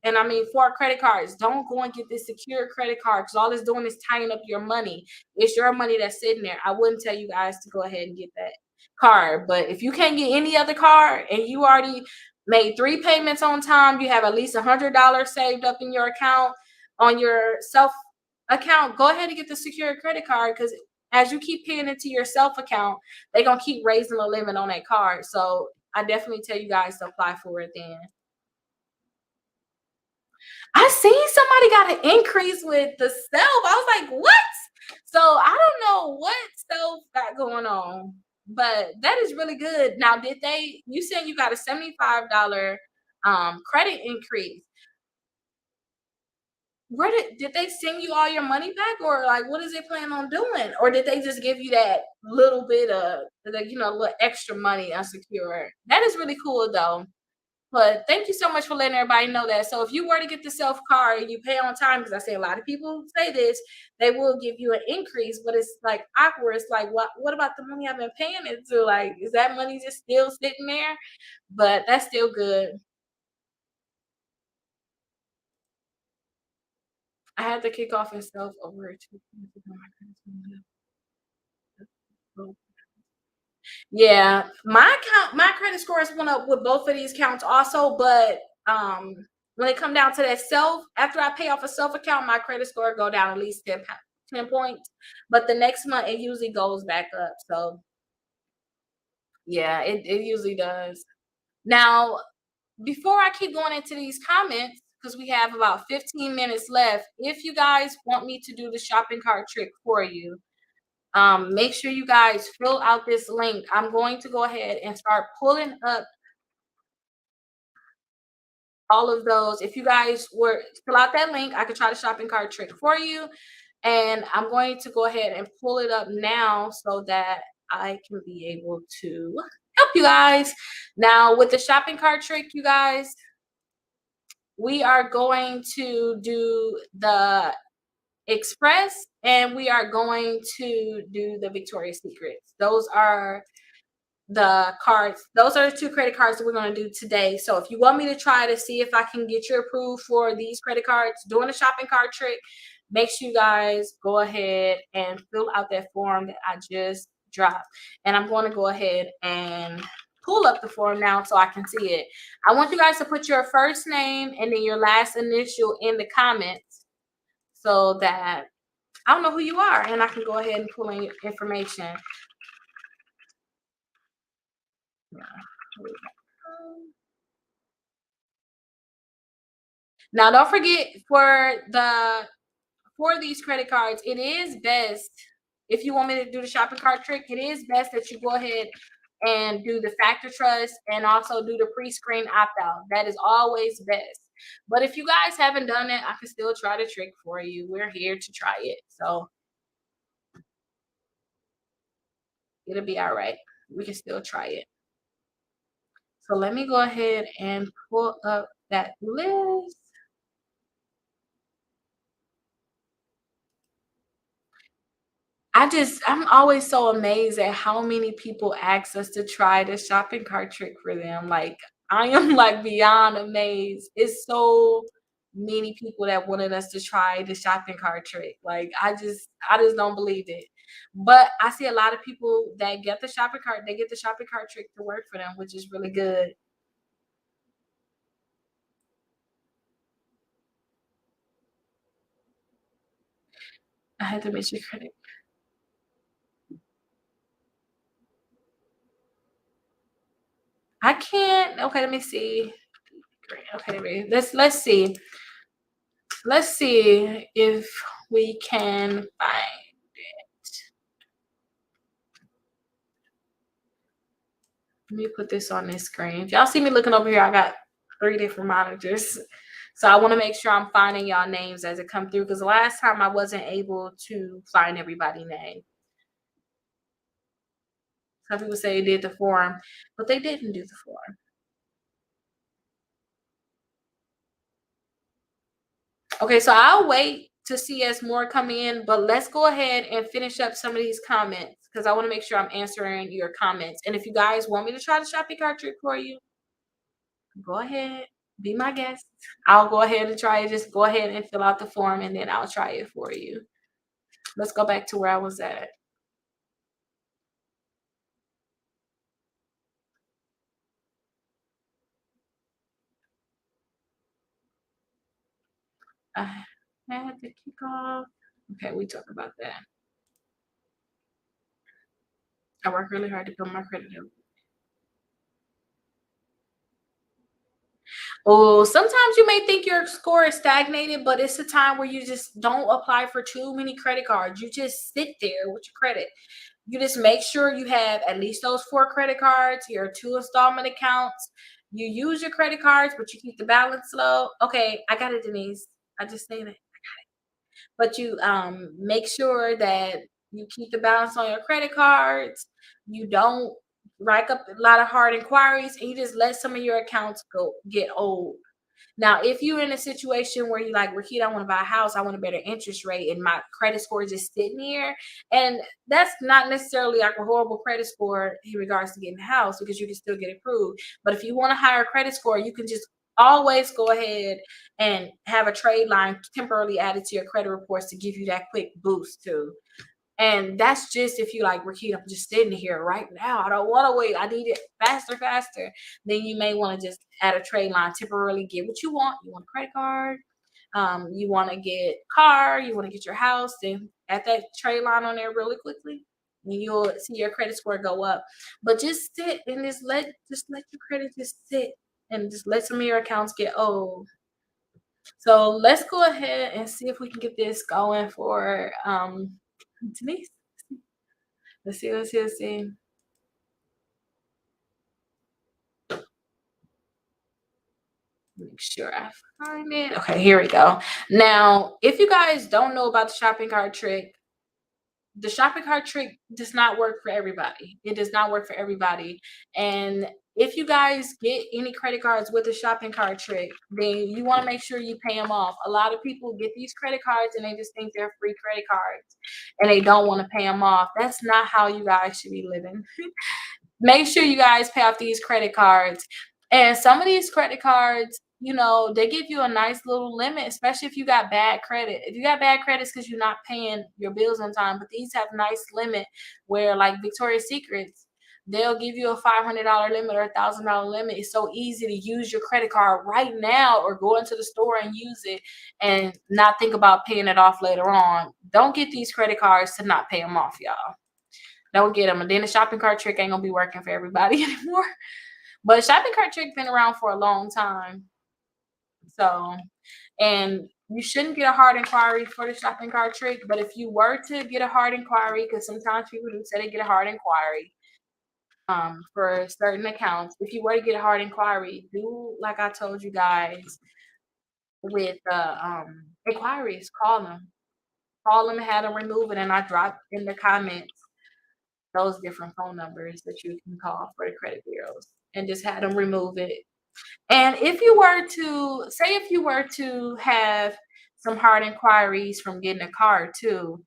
and I mean, for credit cards, don't go and get this secure credit card because all it's doing is tying up your money. It's your money that's sitting there. I wouldn't tell you guys to go ahead and get that card. But if you can't get any other card and you already made 3 payments on time, you have at least $100 saved up in your account on your self account, go ahead and get the secure credit card because as you keep paying into your self account, they're going to keep raising the limit on that card. So I definitely tell you guys to apply for it then. I seen somebody got an increase with the self. I was like, what? So I don't know what self got going on, but that is really good. Now, did they? You said you got a $75 credit increase. Where did they send you all your money back, or like what is they plan on doing, or did they just give you that little bit of like little extra money unsecured? That is really cool though. But thank you so much for letting everybody know that. So if you were to get the self card and you pay on time, because I say a lot of people say this, they will give you an increase, but it's like awkward. It's like, what about the money I've been paying it to? Like, is that money just still sitting there? But that's still good. I had to kick off and self over it too. Yeah, my credit scores went up with both of these accounts also, but when it come down to that self, after I pay off a self account, my credit score go down at least 10 points. But the next month it usually goes back up. So yeah, it usually does. Now, before I keep going into these comments, because we have about 15 minutes left, if you guys want me to do the shopping cart trick for you, make sure you guys fill out this link. I'm going to go ahead and start pulling up all of those. If you guys were fill out that link, I could try the shopping cart trick for you. And I'm going to go ahead and pull it up now so that I can be able to help you guys. Now, with the shopping cart trick, you guys, we are going to do the Express and we are going to do the Victoria's Secrets. Those are the cards. Those are the 2 credit cards that we're going to do today. So if you want me to try to see if I can get you approved for these credit cards, doing a shopping cart trick, make sure you guys go ahead and fill out that form that I just dropped. And I'm going to go ahead and pull up the form now so I can see it. I want you guys to put your first name and then your last initial in the comments so that I don't know who you are and I can go ahead and pull in your information. Now, don't forget for these credit cards, it is best if you want me to do the shopping cart trick. It is best that you go ahead and do the factor trust and also do the pre-screen opt-out. That is always best. But if you guys haven't done it, I can still try the trick for you. We're here to try it, so it'll be all right. We can still try it. So let me go ahead and pull up that list. I'm always so amazed at how many people ask us to try the shopping cart trick for them. Like, I am like beyond amazed. It's so many people that wanted us to try the shopping cart trick. Like, I just don't believe it. But I see a lot of people that get the shopping cart, they get the shopping cart trick to work for them, which is really good. I had to miss your credit. I can't. Okay, let me see. Great. Okay, wait. Let's see. Let's see if we can find. Let me put this on this screen. If y'all see me looking over here, I got three different monitors. So I want to make sure I'm finding y'all names as it come through because last time I wasn't able to find everybody's name. Some people say they did the form, but they didn't do the form. Okay, so I'll wait to see as more come in, but let's go ahead and finish up some of these comments because I want to make sure I'm answering your comments. And if you guys want me to try the shopping cart trick for you, go ahead, be my guest. I'll go ahead and try it. Just go ahead and fill out the form and then I'll try it for you. Let's go back to where I was at. I had to kick off. Okay, we talk about that. I work really hard to build my credit up. Oh, sometimes you may think your score is stagnated, but it's a time where you just don't apply for too many credit cards. You just sit there with your credit. You just make sure you have at least those four credit cards, your two installment accounts. You use your credit cards, but you keep the balance low. Okay, I got it, Denise. I just saying it. But you make sure that you keep the balance on your credit cards. You don't rack up a lot of hard inquiries, and you just let some of your accounts go get old. Now, if you're in a situation where you're like, Rickita, I want to buy a house, I want a better interest rate, and my credit score is just sitting here, and that's not necessarily like a horrible credit score in regards to getting a house because you can still get approved. But if you want a higher credit score, you can just always go ahead and have a trade line temporarily added to your credit reports to give you that quick boost too. And that's just if you like, Rickita, I'm just sitting here right now. I don't want to wait. I need it faster, faster. Then you may want to just add a trade line, temporarily get what you want. You want a credit card, you want to get car, you want to get your house, then add that trade line on there really quickly. And you'll see your credit score go up. But just sit and just let your credit just sit and just let some of your accounts get old. So let's go ahead and see if we can get this going for Denise. Let's see. Make sure I find it. Okay, here we go. Now, if you guys don't know about the shopping cart trick, the shopping cart trick does not work for everybody. It does not work for everybody. And if you guys get any credit cards with the shopping cart trick, then you want to make sure you pay them off. A lot of people get these credit cards and they just think they're free credit cards and they don't want to pay them off. That's not how you guys should be living. Make sure you guys pay off these credit cards. And some of these credit cards, they give you a nice little limit, especially if you got bad credit. If you got bad credit, it's because you're not paying your bills on time. But these have nice limit where, like Victoria's Secrets, they'll give you a $500 limit or $1,000 limit. It's so easy to use your credit card right now or go into the store and use it and not think about paying it off later on. Don't get these credit cards to not pay them off, y'all. Don't get them. And then the shopping cart trick ain't gonna be working for everybody anymore. But shopping cart trick been around for a long time. So, and you shouldn't get a hard inquiry for the shopping cart trick. But if you were to get a hard inquiry, because sometimes people do say they get a hard inquiry for certain accounts. If you were to get a hard inquiry, do like I told you guys with the inquiries, call them and have them remove it. And I dropped in the comments those different phone numbers that you can call for the credit bureaus and just have them remove it. And if you were to have some hard inquiries from getting a car too,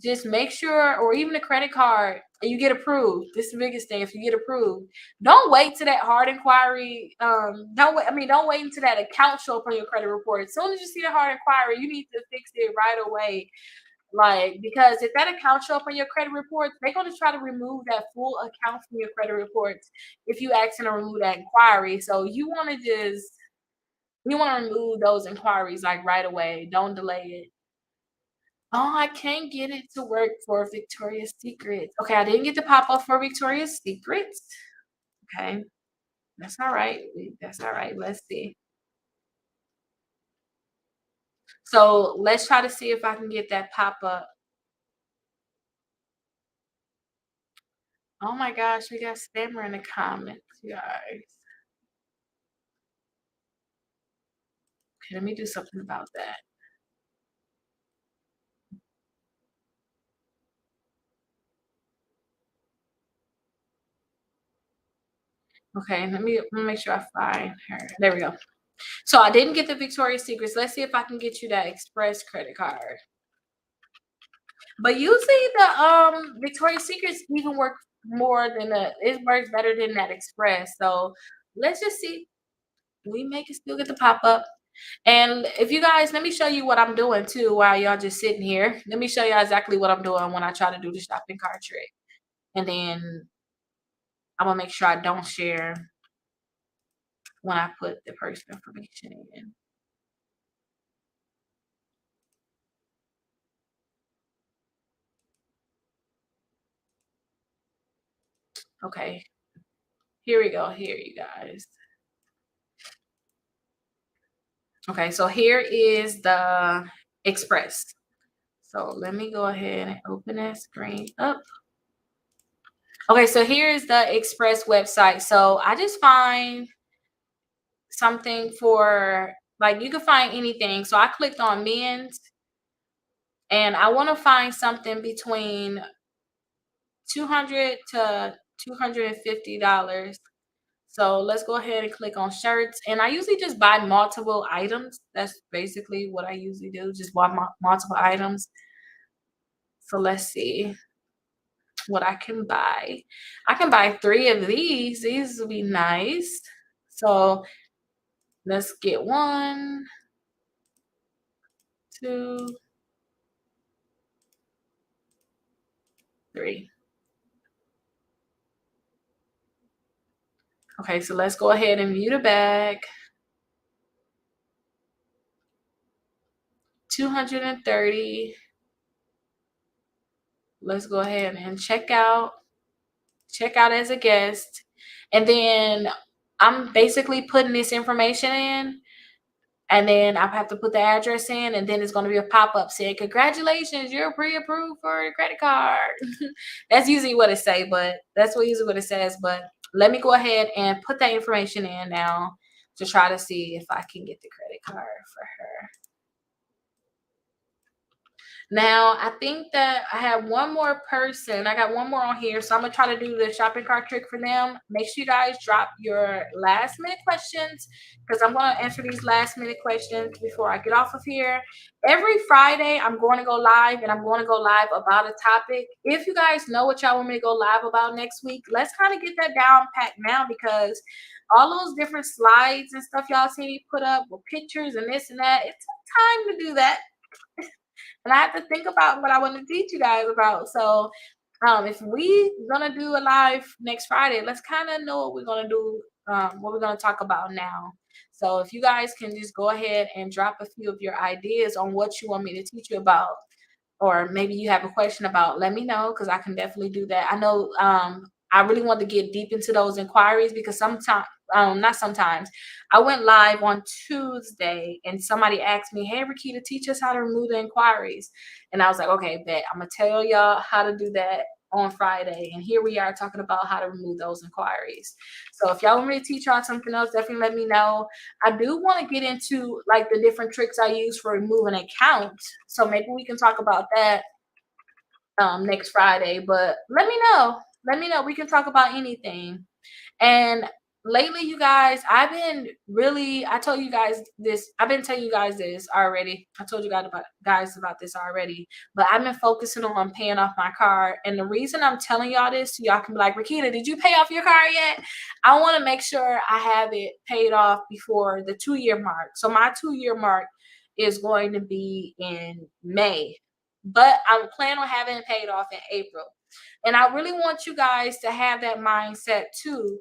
just make sure, or even a credit card, and you get approved. This is the biggest thing. If you get approved, don't wait to that hard inquiry. Don't wait. I mean, don't wait until that account show up on your credit report. As soon as you see the hard inquiry, you need to fix it right away. Like, because if that account show up on your credit report, they're going to try to remove that full account from your credit reports if you ask them to remove that inquiry. So you want to remove those inquiries like right away. Don't delay it. Oh, I can't get it to work for Victoria's Secret. Okay, I didn't get the pop-up for Victoria's Secret. Okay, that's all right. That's all right. Let's see. So let's try to see if I can get that pop-up. Oh my gosh, we got spammer in the comments, you guys. Okay, let me do something about that. Okay, let me make sure I find her. There we go. So I didn't get the Victoria's Secrets. Let's see if I can get you that Express credit card. But usually the Victoria's Secrets even work more than it works better than that Express. So let's just see. We may can still get the pop up. And if you guys, let me show you what I'm doing too while y'all just sitting here. Let me show you exactly what I'm doing when I try to do the shopping cart trick. And then I'm gonna make sure I don't share when I put the personal information in. Okay, here we go. Here, you guys. Okay, so here is the Express. So let me go ahead and open that screen up. Okay, so here's the Express website. So I just find something for, like, you can find anything. So I clicked on men's, and I want to find something between 200 to $250. So let's go ahead and click on shirts. And I usually just buy multiple items. That's basically what I usually do, just buy multiple items. So let's see what I can buy. I can buy three of these. These will be nice. So let's get one, two, three. Okay, so let's go ahead and view the bag. 230. Let's go ahead and check out. Check out as a guest. And then I'm basically putting this information in, and then I have to put the address in, and then it's going to be a pop-up saying, "Congratulations, you're pre-approved for a credit card." That's usually what it say, but that's what usually what it says. But let me go ahead and put that information in now to try to see if I can get the credit card for her. Now, I think that I have one more person. I got one more on here. So I'm going to try to do the shopping cart trick for them. Make sure you guys drop your last minute questions, because I'm going to answer these last minute questions before I get off of here. Every Friday, I'm going to go live, and I'm going to go live about a topic. If you guys know what y'all want me to go live about next week, let's kind of get that down pat now, because all those different slides and stuff y'all see me put up with pictures and this and that, it took time to do that, and I have to think about what I want to teach you guys about. So, if we gonna do a live next Friday, let's kind of know what we're gonna do, what we're gonna talk about now. So, if you guys can just go ahead and drop a few of your ideas on what you want me to teach you about, or maybe you have a question about, let me know, because I can definitely do that. I know I really want to get deep into those inquiries, because sometimes, not sometimes, I went live on Tuesday and somebody asked me, "Hey, Rickita, teach us how to remove the inquiries." And I was like, okay, bet, I'm gonna tell y'all how to do that on Friday. And here we are talking about how to remove those inquiries. So if y'all want me to teach y'all something else, definitely let me know. I do want to get into like the different tricks I use for removing accounts. So maybe we can talk about that next Friday. But let me know. Let me know. We can talk about anything. And lately, you guys, I've been really, I told you guys this, I've been telling you guys this already. I told you guys about this already, but I've been focusing on paying off my car. And the reason I'm telling y'all this, so y'all can be like, Rakita, did you pay off your car yet? I want to make sure I have it paid off before the 2 year mark. So my 2 year mark is going to be in May, but I'm planning on having it paid off in April. And I really want you guys to have that mindset too,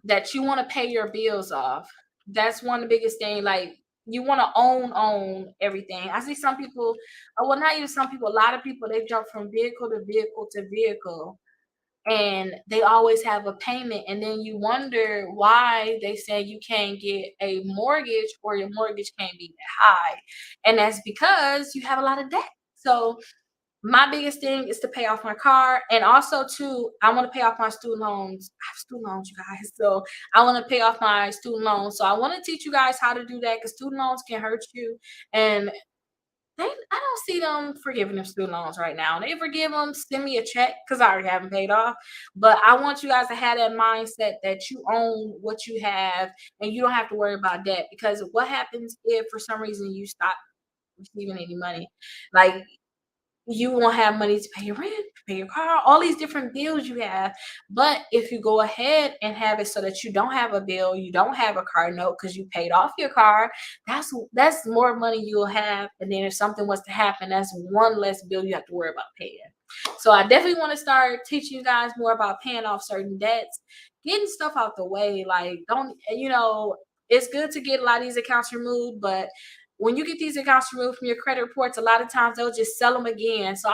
that you want to pay your bills off. That's one of the biggest thing. Like, you want to own everything. I see some people, well, not even some people, a lot of people, they jump from vehicle to vehicle to vehicle, and they always have a payment, and then you wonder why they say you can't get a mortgage, or your mortgage can't be that high. And that's because you have a lot of debt. So my biggest thing is to pay off my car, and also too, I want to pay off my student loans. I have student loans, you guys. So I want to pay off my student loans. So I want to teach you guys how to do that, because student loans can hurt you. And I don't see them forgiving them student loans right now. They forgive them, send me a check, because I already have them paid off. But I want you guys to have that mindset that you own what you have, and you don't have to worry about debt. Because what happens if for some reason you stop receiving any money? Like, you won't have money to pay your rent, pay your car, all these different bills you have. But if you go ahead and have it so that you don't have a bill, you don't have a car note because you paid off your car, that's more money you'll have. And then if something was to happen, that's one less bill you have to worry about paying. So I definitely want to start teaching you guys more about paying off certain debts, getting stuff out the way. Like, don't, it's good to get a lot of these accounts removed, but when you get these accounts removed from your credit reports, a lot of times they'll just sell them again. So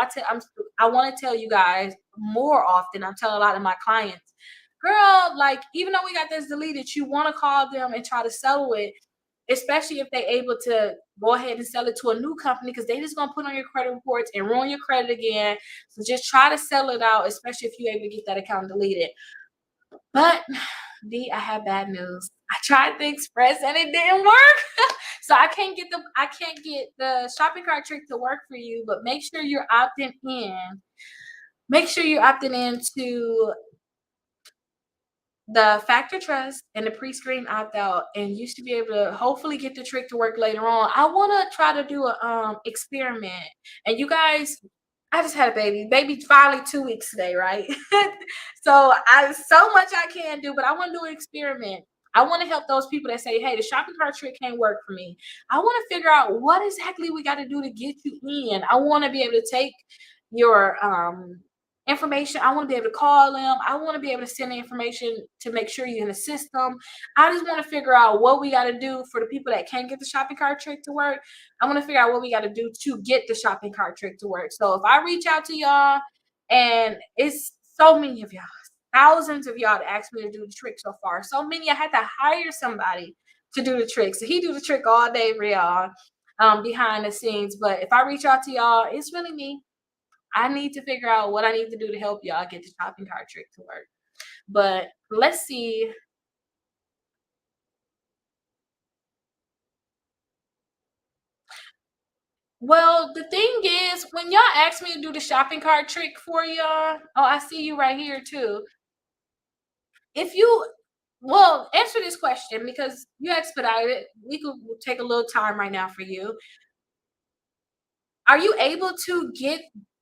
I want to tell you guys more often. I'm telling a lot of my clients, girl, like, even though we got this deleted, you want to call them and try to settle it, especially if they're able to go ahead and sell it to a new company, because they just gonna put on your credit reports and ruin your credit again. So just try to sell it out, especially if you're able to get that account deleted. But D, I have bad news. I tried the express and it didn't work. So I can't get the shopping cart trick to work for you, but make sure you're opting in. Make sure you're opting into the factor trust and the pre-screen opt out, and you should be able to hopefully get the trick to work later on. I want to try to do a experiment. And you guys, I just had a baby finally 2 weeks today, right? So I so much I can do, but I want to do an experiment. I want to help those people that say, hey, the shopping cart trick can't work for me. I want to figure out what exactly we got to do to get you in. I want to be able to take your information. I want to be able to call them. I want to be able to send the information to make sure you're in the system. I just want to figure out what we got to do for the people that can't get the shopping cart trick to work. I want to figure out what we got to do to get the shopping cart trick to work. So if I reach out to y'all, and it's so many of y'all, thousands of y'all that asked me to do the trick so far. So many, I had to hire somebody to do the trick. So he do the trick all day for y'all, behind the scenes. But if I reach out to y'all, it's really me. I need to figure out what I need to do to help y'all get the shopping cart trick to work. But let's see. Well, the thing is, when y'all ask me to do the shopping cart trick for y'all, oh, I see you right here too. If you, well, answer this question, because you expedited it. We could take a little time right now for you. Are you able to get,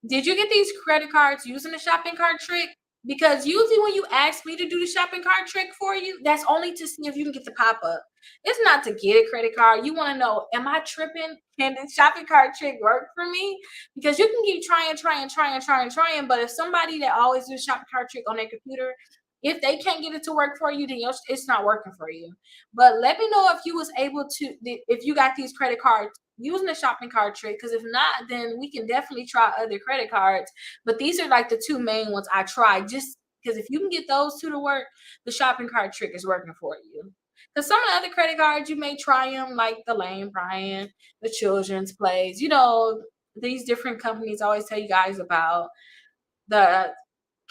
did you get these credit cards using the shopping cart trick? Because usually when you ask me to do the shopping cart trick for you, that's only to see if you can get the pop-up. It's not to get a credit card. You want to know, am I tripping? Can the shopping cart trick work for me? Because you can keep trying, but if somebody that always do shopping cart trick on their computer, if they can't get it to work for you, then it's not working for you. But let me know if you was able to, if you got these credit cards using the shopping cart trick, because if not, then we can definitely try other credit cards. But these are like the two main ones I tried, just because if you can get those two to work, the shopping cart trick is working for you. Because some of the other credit cards, you may try them, like the Lane Bryant, the Children's Place, these different companies I always tell you guys about, the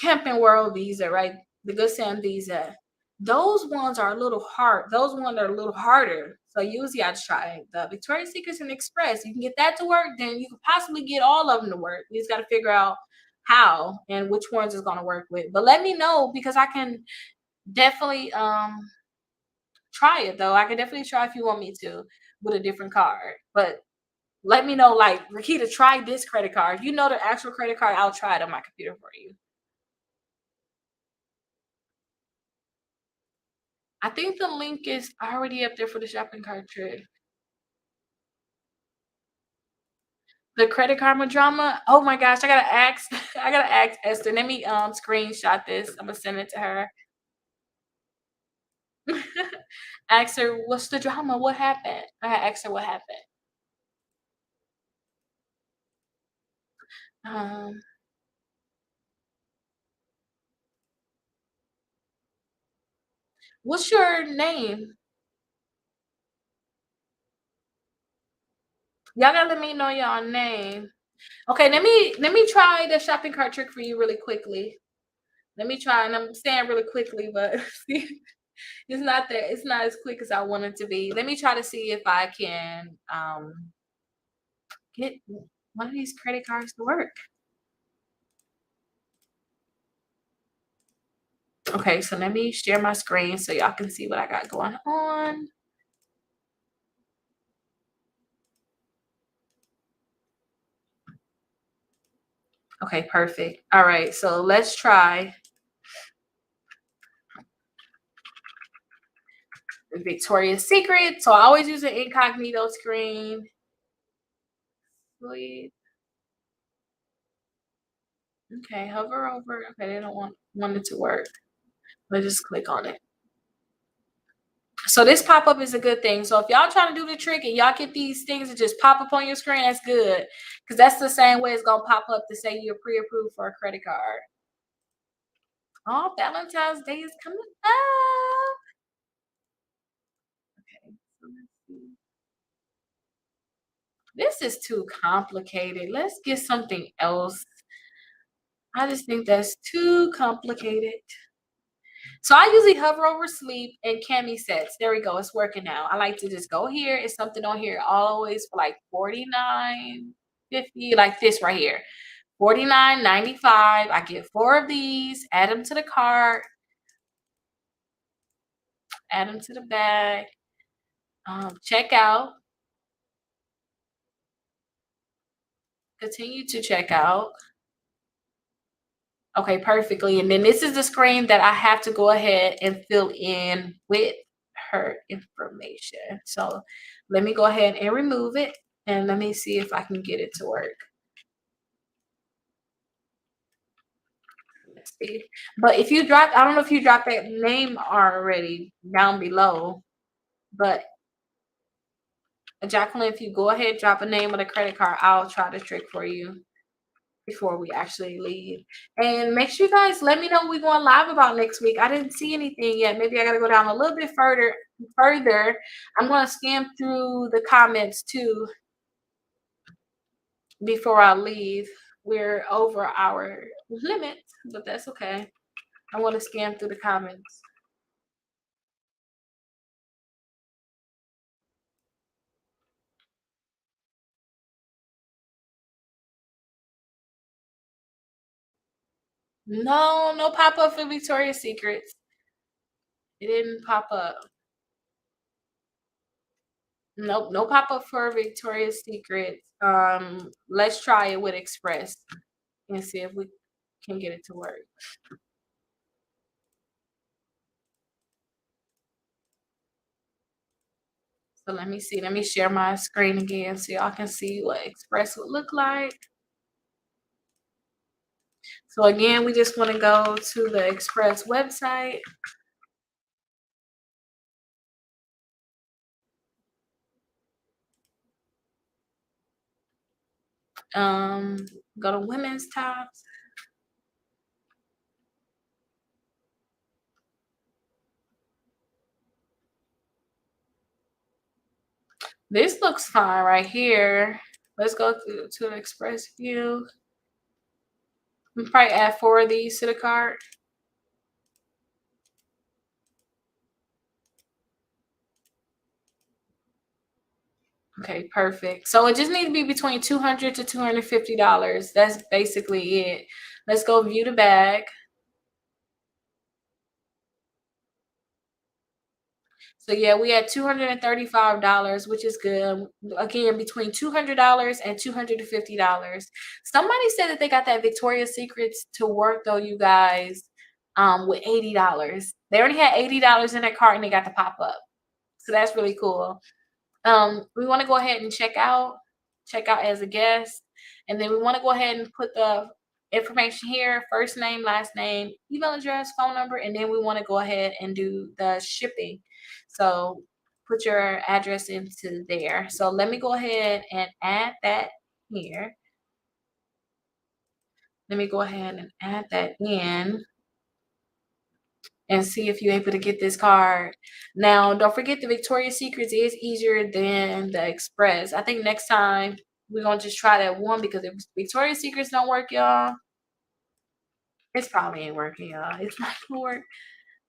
Camping World Visa, right? The Good Sam Visa. Those ones are a little hard. Those ones are a little harder. So usually I try the Victoria's Secrets and Express. You can get that to work, then you could possibly get all of them to work. You just got to figure out how and which ones is going to work with. But let me know, because I can. Definitely try it though. I can definitely try if you want me to with a different card. But let me know, like, Rickita, try this credit card. If you know the actual credit card, I'll try it on my computer for you. I think the link is already up there for the shopping cart trick. The credit karma drama. Oh my gosh, I gotta ask. I gotta ask Esther. Let me screenshot this. I'm gonna send it to her. Ask her what's the drama. What happened? I gotta ask her what happened. Um, what's your name? Y'all gotta let me know y'all name. Okay, let me try the shopping cart trick for you really quickly. Let me try, and I'm saying really quickly, but see, it's not as quick as I want it to be. Let me try to see if I can get one of these credit cards to work. Okay, so let me share my screen so y'all can see what I got going on. Okay, perfect. All right, so let's try the Victoria's Secret. So I always use an incognito screen. Sweet. Okay, hover over. Okay, they don't want it to work. Let's just click on it. So this pop-up is a good thing. So if y'all trying to do the trick and y'all get these things that just pop up on your screen, that's good. Because that's the same way it's gonna pop up to say you're pre-approved for a credit card. Oh, Valentine's Day is coming up. Okay, so let's see. This is too complicated. Let's get something else. I just think that's too complicated. So I usually hover over sleep and cami sets. There we go. It's working now. I like to just go here. It's something on here always for like 49.50, like this right here. 49.95. I get 4 of these, add them to the cart, add them to the bag, check out, continue to check out. Okay, perfectly. And then this is the screen that I have to go ahead and fill in with her information. So let me go ahead and remove it and let me see if I can get it to work. Let's see. But if you drop, I don't know if you dropped that name already down below, but Jacqueline, if you go ahead, drop a name of the credit card, I'll try the trick for you before we actually leave. And make sure you guys let me know what we're going live about next week. I didn't see anything yet. Maybe I gotta go down a little bit further. I'm gonna scan through the comments too before I leave. We're over our limit, but that's okay. I want to scan through the comments. No, no pop up for Victoria's Secrets. It didn't pop up. Nope, no pop up for Victoria's Secret. Let's try it with Express and see if we can get it to work. So let me see. Let me share my screen again so y'all can see what Express would look like. So again, we just want to go to the Express website. Go to women's tops. This looks fine right here. Let's go to the Express view. We probably add 4 of these to the cart. Okay, perfect. So it just needs to be between $200 to $250. That's basically it. Let's go view the bag. So yeah, we had $235, which is good. Again, between $200 and $250. Somebody said that they got that Victoria's Secrets to work though, you guys, with $80. They already had $80 in their cart and they got the pop up. So that's really cool. We want to go ahead and check out as a guest, and then we want to go ahead and put the information here: first name, last name, email address, phone number, and then we want to go ahead and do the shipping. So put your address into there. So let me go ahead and add that here. Let me go ahead and add that in and see if you're able to get this card. Now, don't forget the Victoria's Secrets is easier than the Express. I think next time we're gonna just try that one because if Victoria's Secrets don't work, y'all, it's probably ain't working, y'all. It's not gonna work.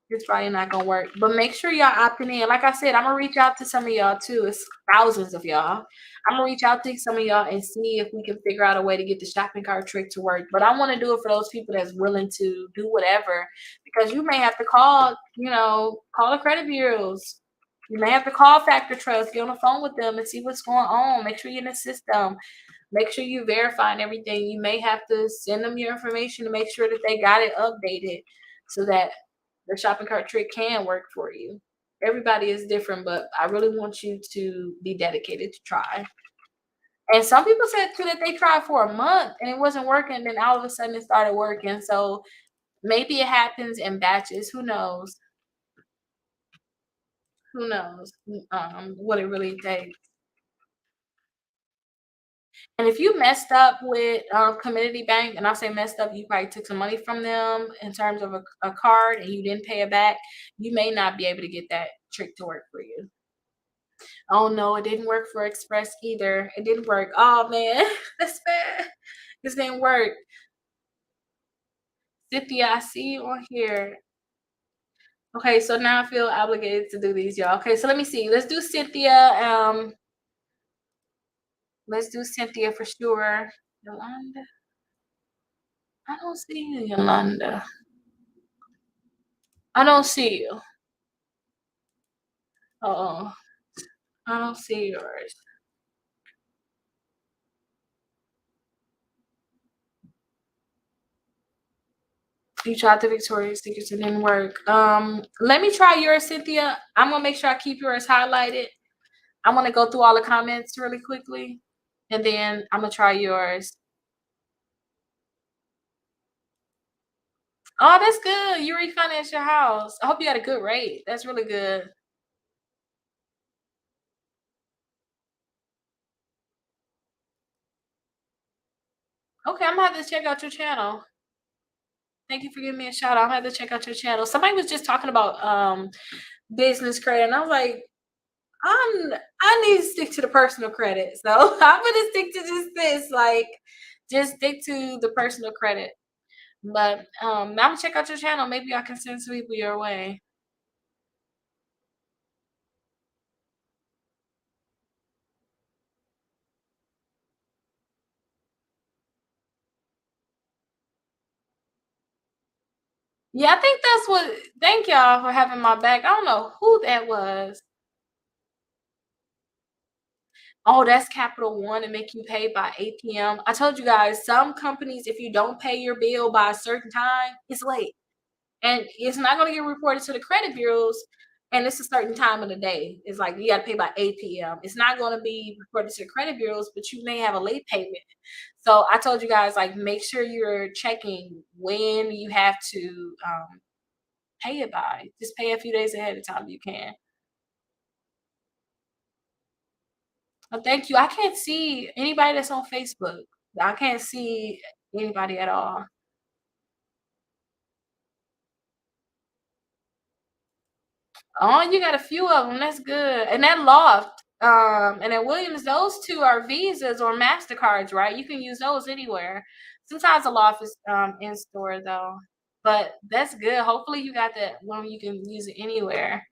It's probably not gonna work. But make sure y'all opting in. Like I said, I'm gonna reach out to some of y'all too. It's thousands of y'all. I'm gonna reach out to some of y'all and see if we can figure out a way to get the shopping cart trick to work. But I want to do it for those people that's willing to do whatever, because you may have to call, call the credit bureaus. You may have to call Factor Trust, get on the phone with them and see what's going on. Make sure you're in the system. Make sure you verifying everything. You may have to send them your information to make sure that they got it updated so that the shopping cart trick can work for you. Everybody is different, but I really want you to be dedicated to try. And some people said too that they tried for a month and it wasn't working, then all of a sudden it started working. So maybe it happens in batches. Who knows? Who knows? What it really takes. And if you messed up with Community Bank, and I say messed up, you probably took some money from them in terms of a card and you didn't pay it back, you may not be able to get that trick to work for you. Oh no, it didn't work for Express either. It didn't work. Oh man, that's bad. This didn't work. Cynthia, I see you on here. Okay, so now I feel obligated to do these, y'all. Okay, so let me see. Let's do Cynthia. Let's do Cynthia for sure. Yolanda. I don't see you, Yolanda. I don't see you. Oh, I don't see yours. You tried the Victoria's Secrets, it didn't work. Let me try yours, Cynthia. I'm gonna make sure I keep yours highlighted. I'm gonna go through all the comments really quickly, and then I'm gonna try yours. Oh, that's good. You refinanced your house. I hope you got a good rate. That's really good. Okay, I'm gonna have to check out your channel. Thank you for giving me a shout out. I'm gonna have to check out your channel. Somebody was just talking about business credit, and I was like, I need to stick to the personal credit. So I'm gonna stick to just this, like just stick to the personal credit. But I'm gonna check out your channel. Maybe I can send some people your way. Yeah, I think that's what. Thank y'all for having my back. I don't know who that was. Oh, that's Capital One and make you pay by 8 p.m. I told you guys, some companies, if you don't pay your bill by a certain time, it's late. And it's not going to get reported to the credit bureaus. And it's a certain time of the day. It's like you got to pay by 8 p.m. It's not going to be reported to the credit bureaus, but you may have a late payment. So I told you guys, like, make sure you're checking when you have to pay it by. Just pay a few days ahead of time if you can. Thank you. I can't see anybody that's on Facebook. I can't see anybody at all. Oh, you got a few of them. That's good. And that Loft, and at Williams, those two are Visas or Mastercards, right? You can use those anywhere. Sometimes the Loft is in store though, but that's good. Hopefully, you got that one you can use it anywhere.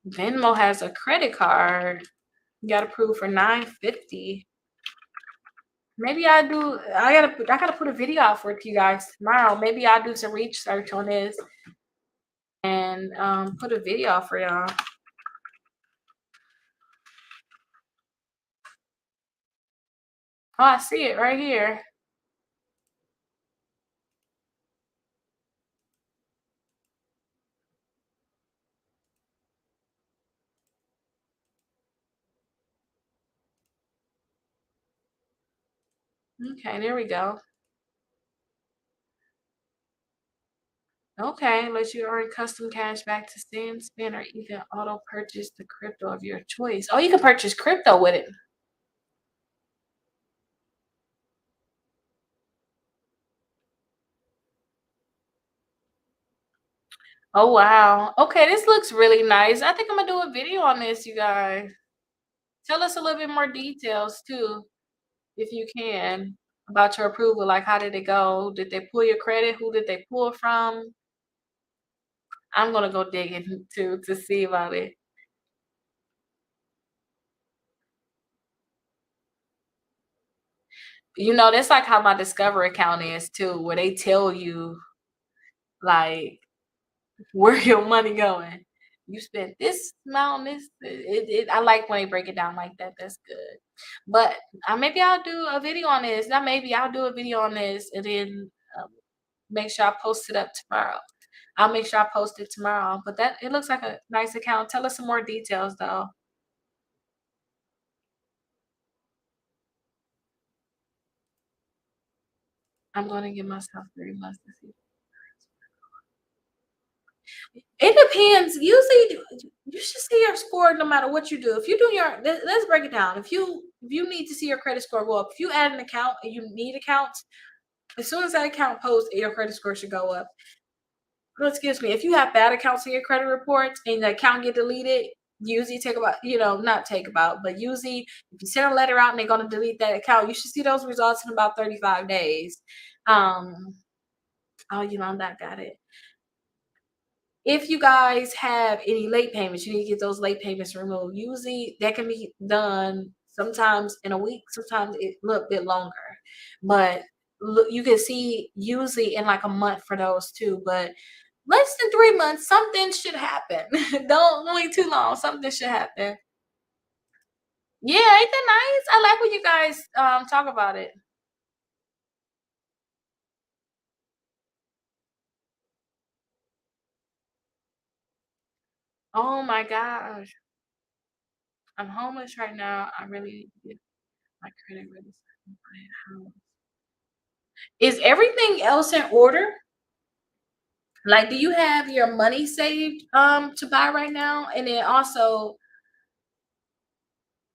Venmo has a credit card. You got approved for 950. Maybe I do. I gotta put a video out for you guys tomorrow. Maybe I'll do some research on this and put a video out for y'all. Oh, I see it right here. Okay, there we go. Okay, let you earn custom cash back to send, spend, or even auto purchase the crypto of your choice. Oh, you can purchase crypto with it. Oh wow. Okay, this looks really nice. I think I'm gonna do a video on this, you guys. Tell us a little bit more details too, if you can, about your approval. Like, how did it go? Did they pull your credit? Who did they pull from? I'm gonna go dig into to see about it. You know, that's like how my Discover account is too, where they tell you like where your money going. You spent this amount, this I like when they break it down like that. That's good. But maybe I'll do a video on this. Not maybe I'll do a video on this and then make sure I post it up tomorrow. I'll make sure I post it tomorrow. But that it looks like a nice account. Tell us some more details though. I'm gonna give myself 3 months to see. It depends. Usually, you should see your score no matter what you do. If you do your, let's break it down. If you need to see your credit score go up, if you add an account and you need accounts, as soon as that account posts, your credit score should go up. Oh, excuse me. If you have bad accounts in your credit reports and the account get deleted, usually take about, not take about, but usually if you send a letter out and they're gonna delete that account, you should see those results in about 35 days. Um, oh, that got it. If you guys have any late payments, you need to get those late payments removed. Usually that can be done sometimes in a week, sometimes a little bit longer. But look, you can see usually in like a month for those too. But less than 3 months, something should happen. Don't wait too long. Something should happen. Yeah, ain't that nice? I like when you guys talk about it. Oh my gosh. I'm homeless right now. I really need to get my credit ready. So I can buy a house. Is everything else in order? Like, do you have your money saved to buy right now? And then also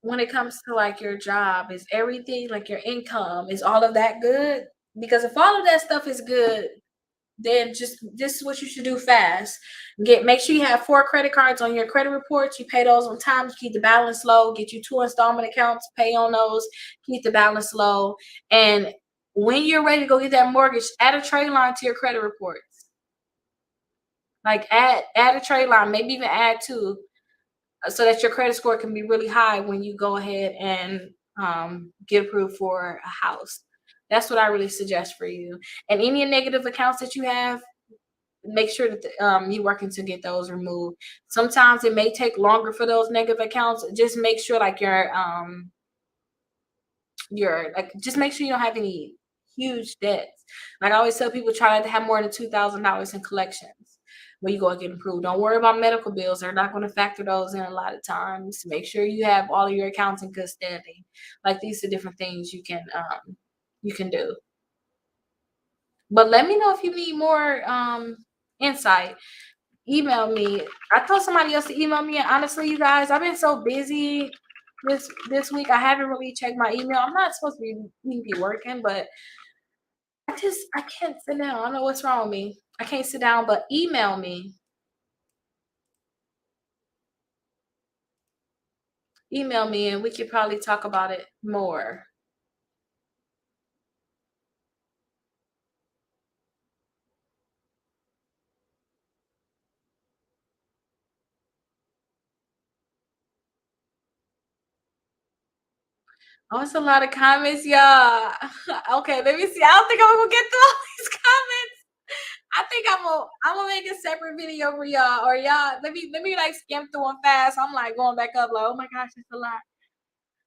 when it comes to like your job, is everything like your income, is all of that good? Because if all of that stuff is good, then just this is what you should do fast. Make sure you have 4 credit cards on your credit reports. You pay those on time to keep the balance low. Get you 2 installment accounts, pay on those, keep the balance low. And when you're ready to go get that mortgage, add a trade line to your credit reports. Like add a trade line, maybe even add two, so that your credit score can be really high when you go ahead and get approved for a house. That's what I really suggest for you. And any negative accounts that you have, make sure that you're working to get those removed. Sometimes it may take longer for those negative accounts. Just make sure like your like just make sure you don't have any huge debts. Like I always tell people, try not to have more than $2,000 in collections when you go and get approved. Don't worry about medical bills. They're not going to factor those in a lot of times. Make sure you have all of your accounts in good standing. Like these are different things you can do. But let me know if you need more insight. Email me. I told somebody else to email me, and honestly, you guys, I've been so busy this week. I haven't really checked my email. I'm not supposed to be working, but I can't sit down. I don't know what's wrong with me. I can't sit down, but email me. Email me, and we could probably talk about it more. Oh, it's a lot of comments, y'all. Okay, let me see. I don't think I'm gonna get through all these comments. I think I'm gonna make a separate video for y'all, or y'all let me like skim through them fast. I'm like going back up, like, oh my gosh, it's a lot.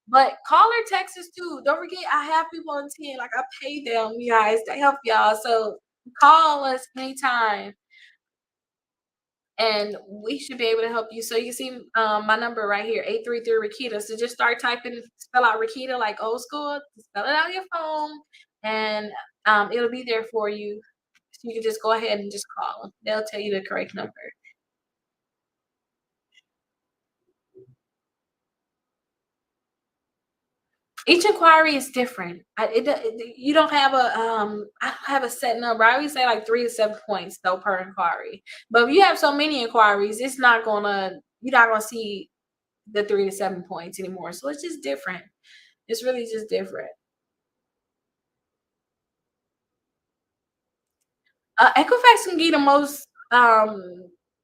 But call or text us too. Don't forget, I have people on 10. Like I pay them, you guys, to help y'all. So call us anytime and we should be able to help you. So you see my number right here, 833 Rickita. So just start typing, spell out Rickita like old school, spell it out on your phone, and it'll be there for you. So you can just go ahead and just call them. They'll tell you the correct number. Each inquiry is different. You don't have a I don't have a set number. I always say like 3 to 7 points though per inquiry. But if you have so many inquiries, it's not gonna you're not gonna see the 3 to 7 points anymore. So it's just different. It's really just different. Equifax can get the most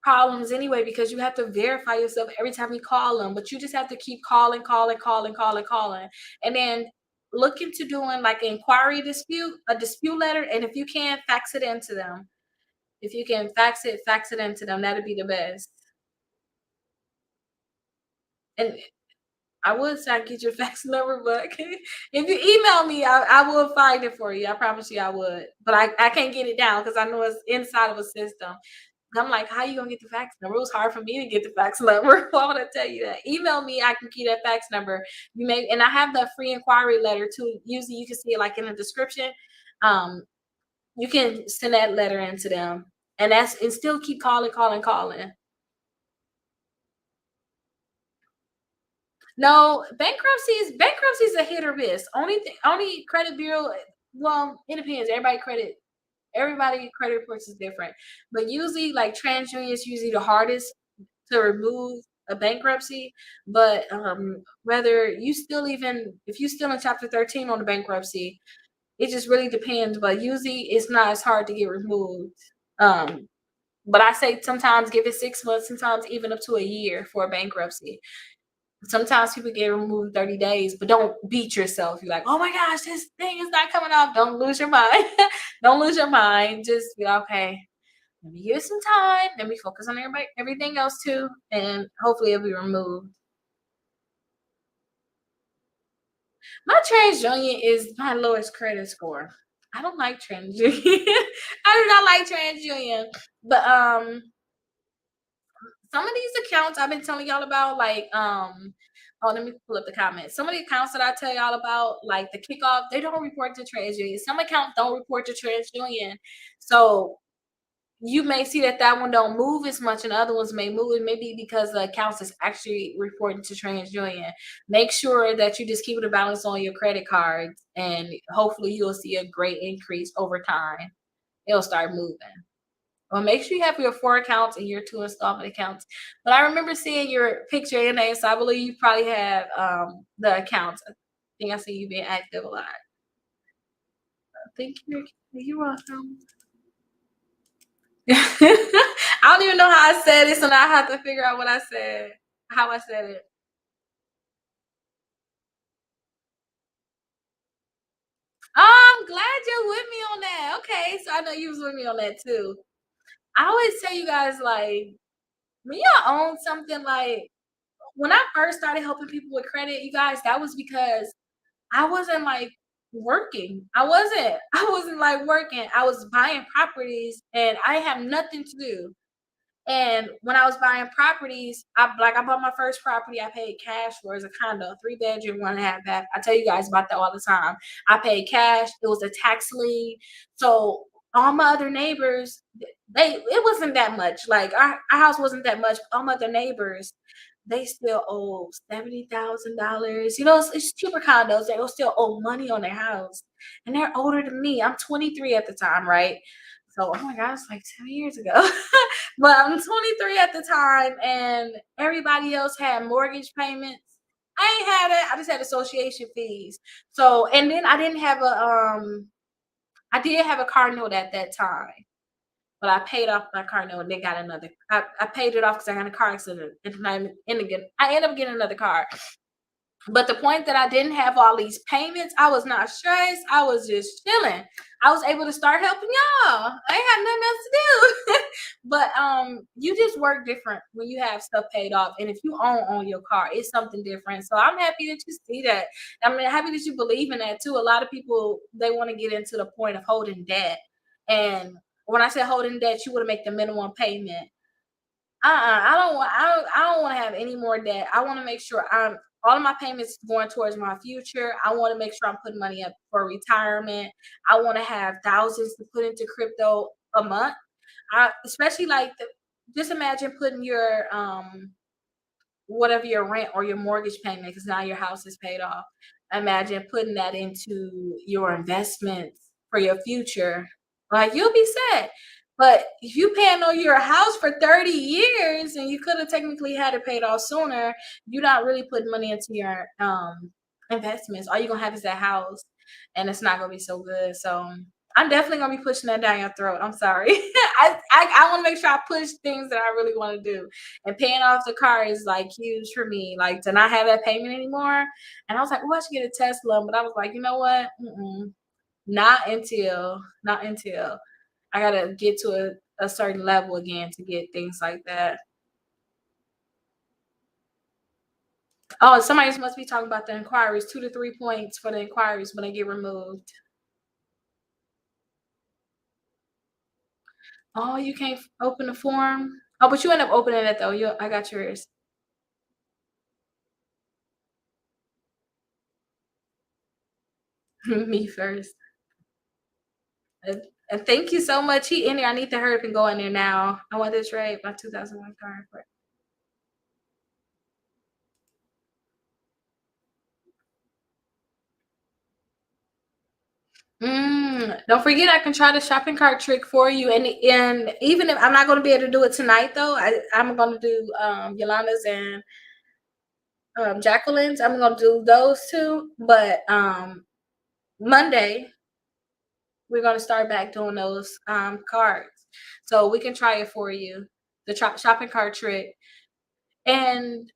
problems anyway because you have to verify yourself every time you call them. But you just have to keep calling, calling, calling, calling, calling, and then look into doing like an inquiry dispute, a dispute letter, and if you can, fax it into them. If you can fax it into them. That'd be the best. And I would say I get your fax number, but if you email me, I will find it for you. I promise you I would. But I can't get it down because I know it's inside of a system. I'm like, how you gonna get the fax number? It was hard for me to get the fax number. Why would I tell you that? Email me, I can get that fax number. You may, and I have the free inquiry letter too. Usually you can see it like in the description. Um, you can send that letter into them. And still keep calling, calling, calling. No, bankruptcy is a hit or miss. Only credit bureau. Well, it depends. Everybody credit reports is different, but usually like TransUnion is usually the hardest to remove a bankruptcy. But whether you still even if you still in Chapter 13 on the bankruptcy, it just really depends. But usually it's not as hard to get removed. Um, but I say sometimes give it 6 months, sometimes even up to a year for a bankruptcy. Sometimes people get removed 30 days, but don't beat yourself. You're like, oh my gosh, this thing is not coming off. Don't lose your mind. Don't lose your mind. Just be like, okay. Let me give it some time. Let me focus on everything else too, and hopefully it'll be removed. My TransUnion is my lowest credit score. I don't like TransUnion. I do not like TransUnion. But some of these accounts I've been telling y'all about, like oh, let me pull up the comments. Some of the accounts that I tell y'all about, like the kickoff, they don't report to TransUnion. Some accounts don't report to TransUnion. So you may see that that one don't move as much and other ones may move. It may be because the accounts is actually reporting to TransUnion. Make sure that you just keep the balance on your credit cards and hopefully you'll see a great increase over time. It'll start moving. Well, make sure you have your 4 accounts and your 2 installment accounts. But I remember seeing your picture and name, so I believe you probably have the accounts. I think I see you being active a lot. Thank you. You're welcome. I don't even know how I said it, so now I have to figure out what I said, how I said it. Oh, I'm glad you're with me on that. Okay, so I know you was with me on that too. I always tell you guys like when y'all own something like when I first started helping people with credit, you guys, that was because I wasn't like working. I wasn't like working. I was buying properties and I have nothing to do. And when I was buying properties, I bought my first property. I paid cash for as a condo, 3 bedroom, 1.5 bath. I tell you guys about that all the time. I paid cash. It was a tax lien. So all my other neighbors, they it wasn't that much. Like our house wasn't that much. All my other neighbors, they still owe $70,000. You know, it's cheaper condos. They will still owe money on their house, and they're older than me. I'm 23 at the time, right? So, oh my gosh, like 10 years ago. But I'm 23 at the time, and everybody else had mortgage payments. I ain't had it. I just had association fees. So, and then I did have a car note at that time, but I paid off my car note and then got another. I paid it off because I got in a car accident, and I ended up getting another car. But the point that I didn't have all these payments, I was not stressed. I was just chilling. I was able to start helping y'all. I ain't had nothing else to do. But you just work different when you have stuff paid off. And if you own your car, it's something different. So I'm happy that you see that. I mean, happy that you believe in that too. A lot of people they want to get into the point of holding debt. And when I say holding debt, you want to make the minimum payment. I don't want to have any more debt. I want to make sure I'm all of my payments going towards my future. I want to make sure I'm putting money up for retirement. I want to have thousands to put into crypto a month. Especially like just imagine putting your whatever your rent or your mortgage payment, because now your house is paid off. Imagine putting that into your investments for your future. Like you'll be set. But if you paying on your house for 30 years and you could have technically had it paid off sooner, you're not really putting money into your investments. All you're gonna have is that house and it's not gonna be so good. So I'm definitely gonna be pushing that down your throat. I'm sorry. I want to make sure I push things that I really want to do. And paying off the car is like huge for me. Like to not have that payment anymore. And I was like, oh, I should get a Tesla. But I was like, you know what? Not until I gotta get to a certain level again to get things like that. Oh, somebody else must be talking about the inquiries. 2 to 3 points for the inquiries when they get removed. Oh, you can't open the form. Oh, but you end up opening it though. I got yours. Me first. And, and thank you so much. He in there. I need to hurry up and go in there now. I want this right. My 2001 car. Don't forget, I can try the shopping cart trick for you. And even if I'm not going to be able to do it tonight, though, I'm going to do Yolanda's and Jacqueline's. I'm going to do those two. But Monday, we're going to start back doing those cards. So we can try it for you, the shopping cart trick. And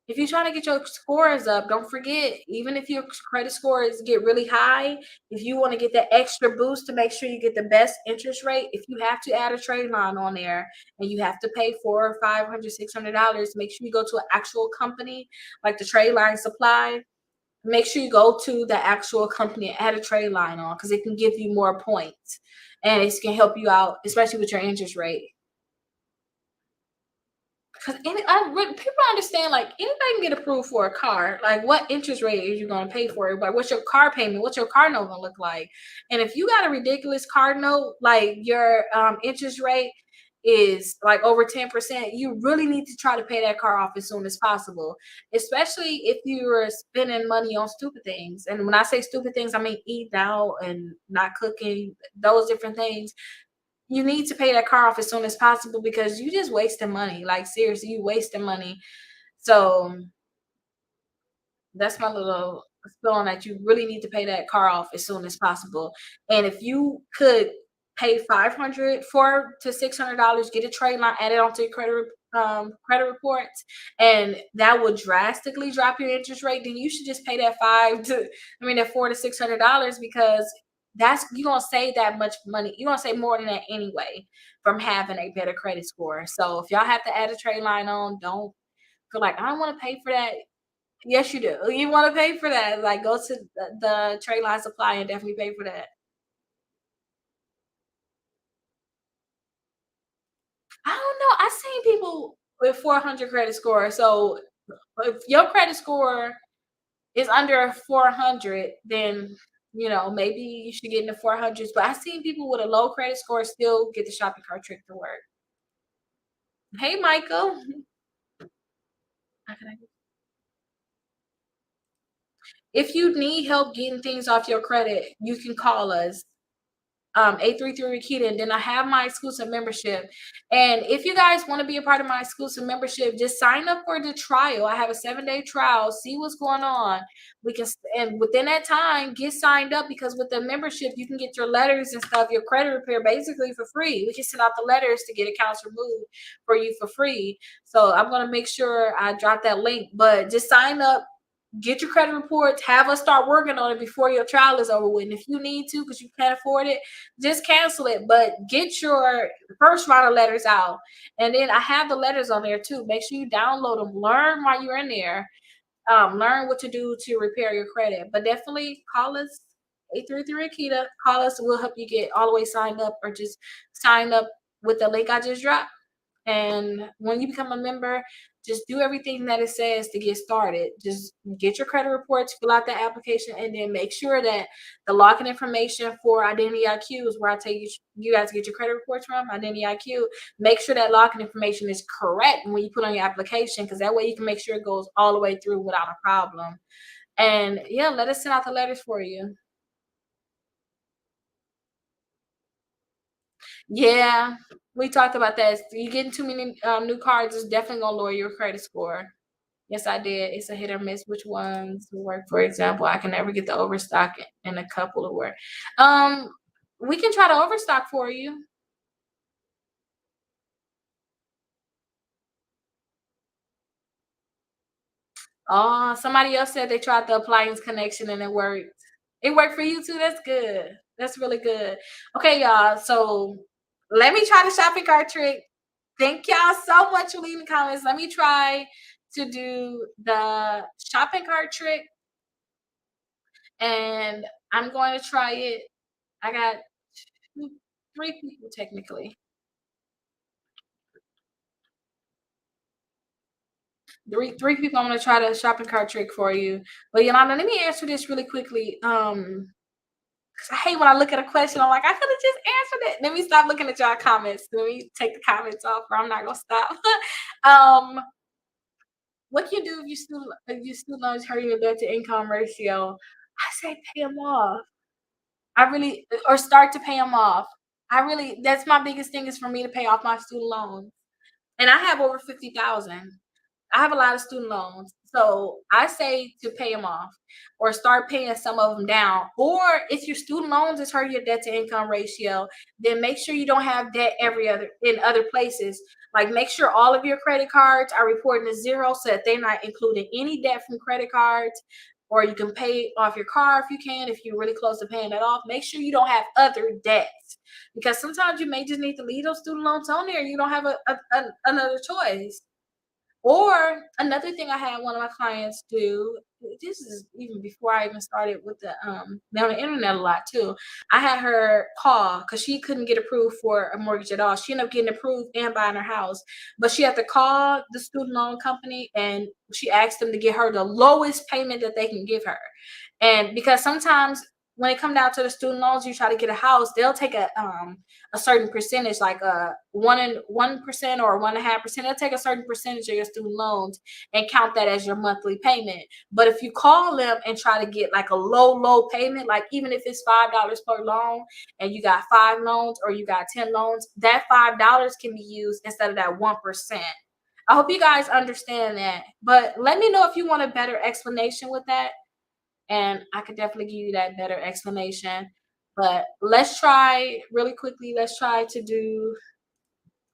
if you're trying to get your scores up, don't forget, even if your credit scores get really high, if you want to get that extra boost to make sure you get the best interest rate, if you have to add a trade line on there and you have to pay four or $500, $600, make sure you go to an actual company like the trade line supply. Make sure you go to the actual company and add a trade line on because it can give you more points and it can help you out, especially with your interest rate. Because people don't understand, like anybody can get approved for a car. Like, what interest rate is you going to pay for it? Like, what's your car payment? What's your car note going to look like? And if you got a ridiculous car note, like your interest rate is like over 10%, you really need to try to pay that car off as soon as possible. Especially if you're spending money on stupid things. And when I say stupid things, I mean eating out and not cooking, those different things. You need to pay that car off as soon as possible because you just wasting money. Like seriously, you wasting money. So that's my little spill on that. You really need to pay that car off as soon as possible. And if you could pay 500 $400 to $600, get a trade line, add it onto your credit reports, and that will drastically drop your interest rate. Then you should just pay that $400 to $600 because that's you're gonna save that much money. You're gonna save more than that anyway from having a better credit score. So if y'all have to add a trade line on, don't feel like I don't want to pay for that. Yes, you do. You wanna pay for that, like, go to the trade line supply and definitely pay for that. I don't know, I've seen people with 400 credit score, so if your credit score is under 400, then, maybe you should get in the 400s, but I've seen people with a low credit score still get the shopping cart trick to work. Hey, Michael. How can I If you need help getting things off your credit, you can call us. 833 Rickita, and then I have my exclusive membership. And if you guys want to be a part of my exclusive membership, just sign up for the trial. I have a 7-day trial, see what's going on. And within that time, get signed up because with the membership, you can get your letters and stuff, your credit repair basically for free. We can send out the letters to get accounts removed for you for free. So I'm gonna make sure I drop that link, but just sign up get your credit reports, have us start working on it before your trial is over with. And if you need to, because you can't afford it, just cancel it. But get your first round of letters out. And then I have the letters on there too. Make sure you download them, learn while you're in there, learn what to do to repair your credit. But definitely call us 833 Rickita. Call us. We'll help you get all the way signed up, or just sign up with the link I just dropped. And when you become a member, just do everything that it says to get started. Just get your credit reports, fill out the application, and then make sure that the login information for Identity IQ is where I tell you guys to get your credit reports from, Identity IQ. Make sure that login information is correct when you put on your application, because that way you can make sure it goes all the way through without a problem. And yeah, let us send out the letters for you. Yeah, we talked about that. You getting too many new cards is definitely gonna lower your credit score. Yes, I did. It's a hit or miss which ones will work. For example, I can never get the overstock in a couple of work. Um, we can try to overstock for you. Oh, somebody else said they tried the appliance connection and it worked. It worked for you too. That's good. That's really good. Okay, y'all. So let me try the shopping cart trick. Thank y'all so much for leaving comments. Let me try to do the shopping cart trick, and I'm going to try it. I got two, three people technically. Three people. I'm gonna try the shopping cart trick for you. But Yolanda, let me answer this really quickly. 'Cause I hate when I look at a question. I'm like, I could have just answered it. Let me stop looking at y'all comments. Let me take the comments off, or I'm not gonna stop. um, what can you do if you still know it's hurting your debt to income ratio? I say pay them off. I really, or start to pay them off. I really, that's my biggest thing, is for me to pay off my student loans, and I have over 50,000. I have a lot of student loans. So I say to pay them off, or start paying some of them down. Or if your student loans is hurting your debt to income ratio, then make sure you don't have debt every other in other places. Like, make sure all of your credit cards are reporting to zero, so that they're not including any debt from credit cards. Or you can pay off your car if you can, if you're really close to paying that off. Make sure you don't have other debts, because sometimes you may just need to leave those student loans on there. You don't have another choice. Or another thing I had one of my clients do, this is even before I even started with they're on the internet a lot too. I had her call because she couldn't get approved for a mortgage at all. She ended up getting approved and buying her house, but she had to call the student loan company, and she asked them to get her the lowest payment that they can give her. And because sometimes when it come down to the student loans, you try to get a house, they'll take a certain percentage, like 1% or 1.5%. They'll take a certain percentage of your student loans and count that as your monthly payment. But if you call them and try to get like a low payment, like even if it's $5 per loan, and you got 5 loans or you got 10 loans, that $5 can be used instead of that 1%. I hope you guys understand that. But let me know if you want a better explanation with that, and I could definitely give you that better explanation. But let's try really quickly. Let's try to do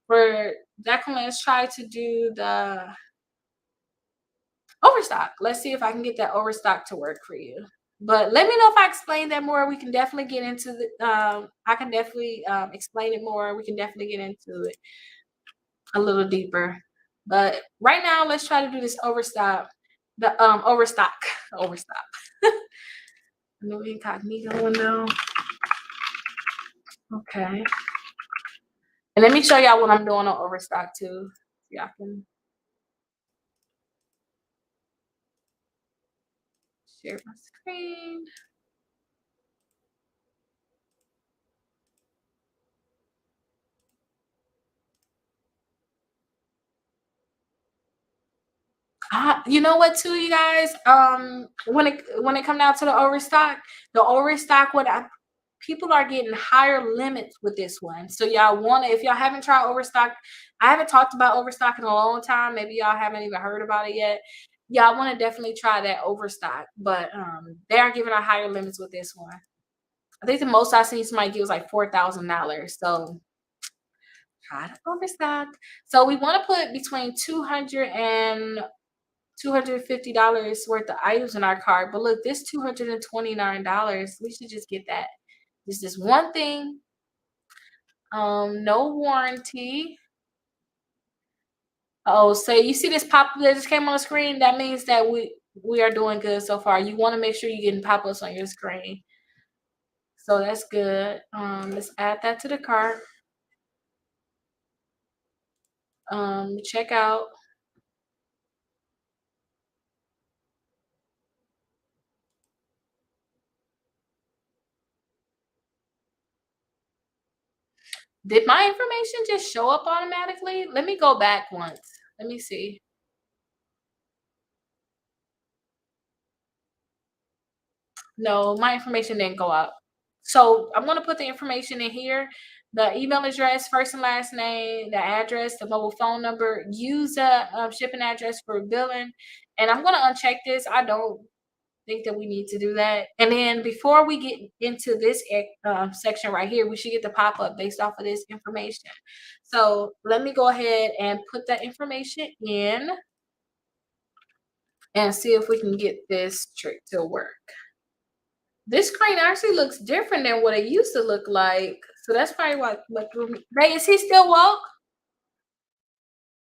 for Declan. Let's try to do the overstock. Let's see if I can get that overstock to work for you. But let me know if I explain that more. We can definitely get into the. I can definitely explain it more. We can definitely get into it a little deeper. But right now, let's try to do this overstock. The overstock, overstock. New incognito window. Okay. And let me show y'all what I'm doing on Overstock too. Y'all can share my screen. You know what too, you guys? When it come down to the overstock, people are getting higher limits with this one. So y'all wanna, if y'all haven't tried Overstock, I haven't talked about Overstock in a long time. Maybe y'all haven't even heard about it yet. Y'all want to definitely try that Overstock, but they are giving out higher limits with this one. I think the most I seen somebody give was like $4,000. So try to overstock. So we want to put between 200 and $250 worth of items in our cart. But look, this $229. We should just get that. This is one thing. No warranty. Oh, so you see this pop up that just came on the screen? That means that we are doing good so far. You want to make sure you're getting pop-ups on your screen. So that's good. Let's add that to the cart. Check out. Did my information just show up automatically? Let me go back once. Let me see. No, my information didn't go out. So I'm gonna put the information in here, the email address, first and last name, the address, the mobile phone number, use a shipping address for billing. And I'm gonna uncheck this. I don't think that we need to do that. And then before we get into this section right here, we should get the pop-up based off of this information. So let me go ahead and put that information in and see if we can get this trick to work. This screen actually looks different than what it used to look like. So that's probably what threw me. Hey, is he still woke?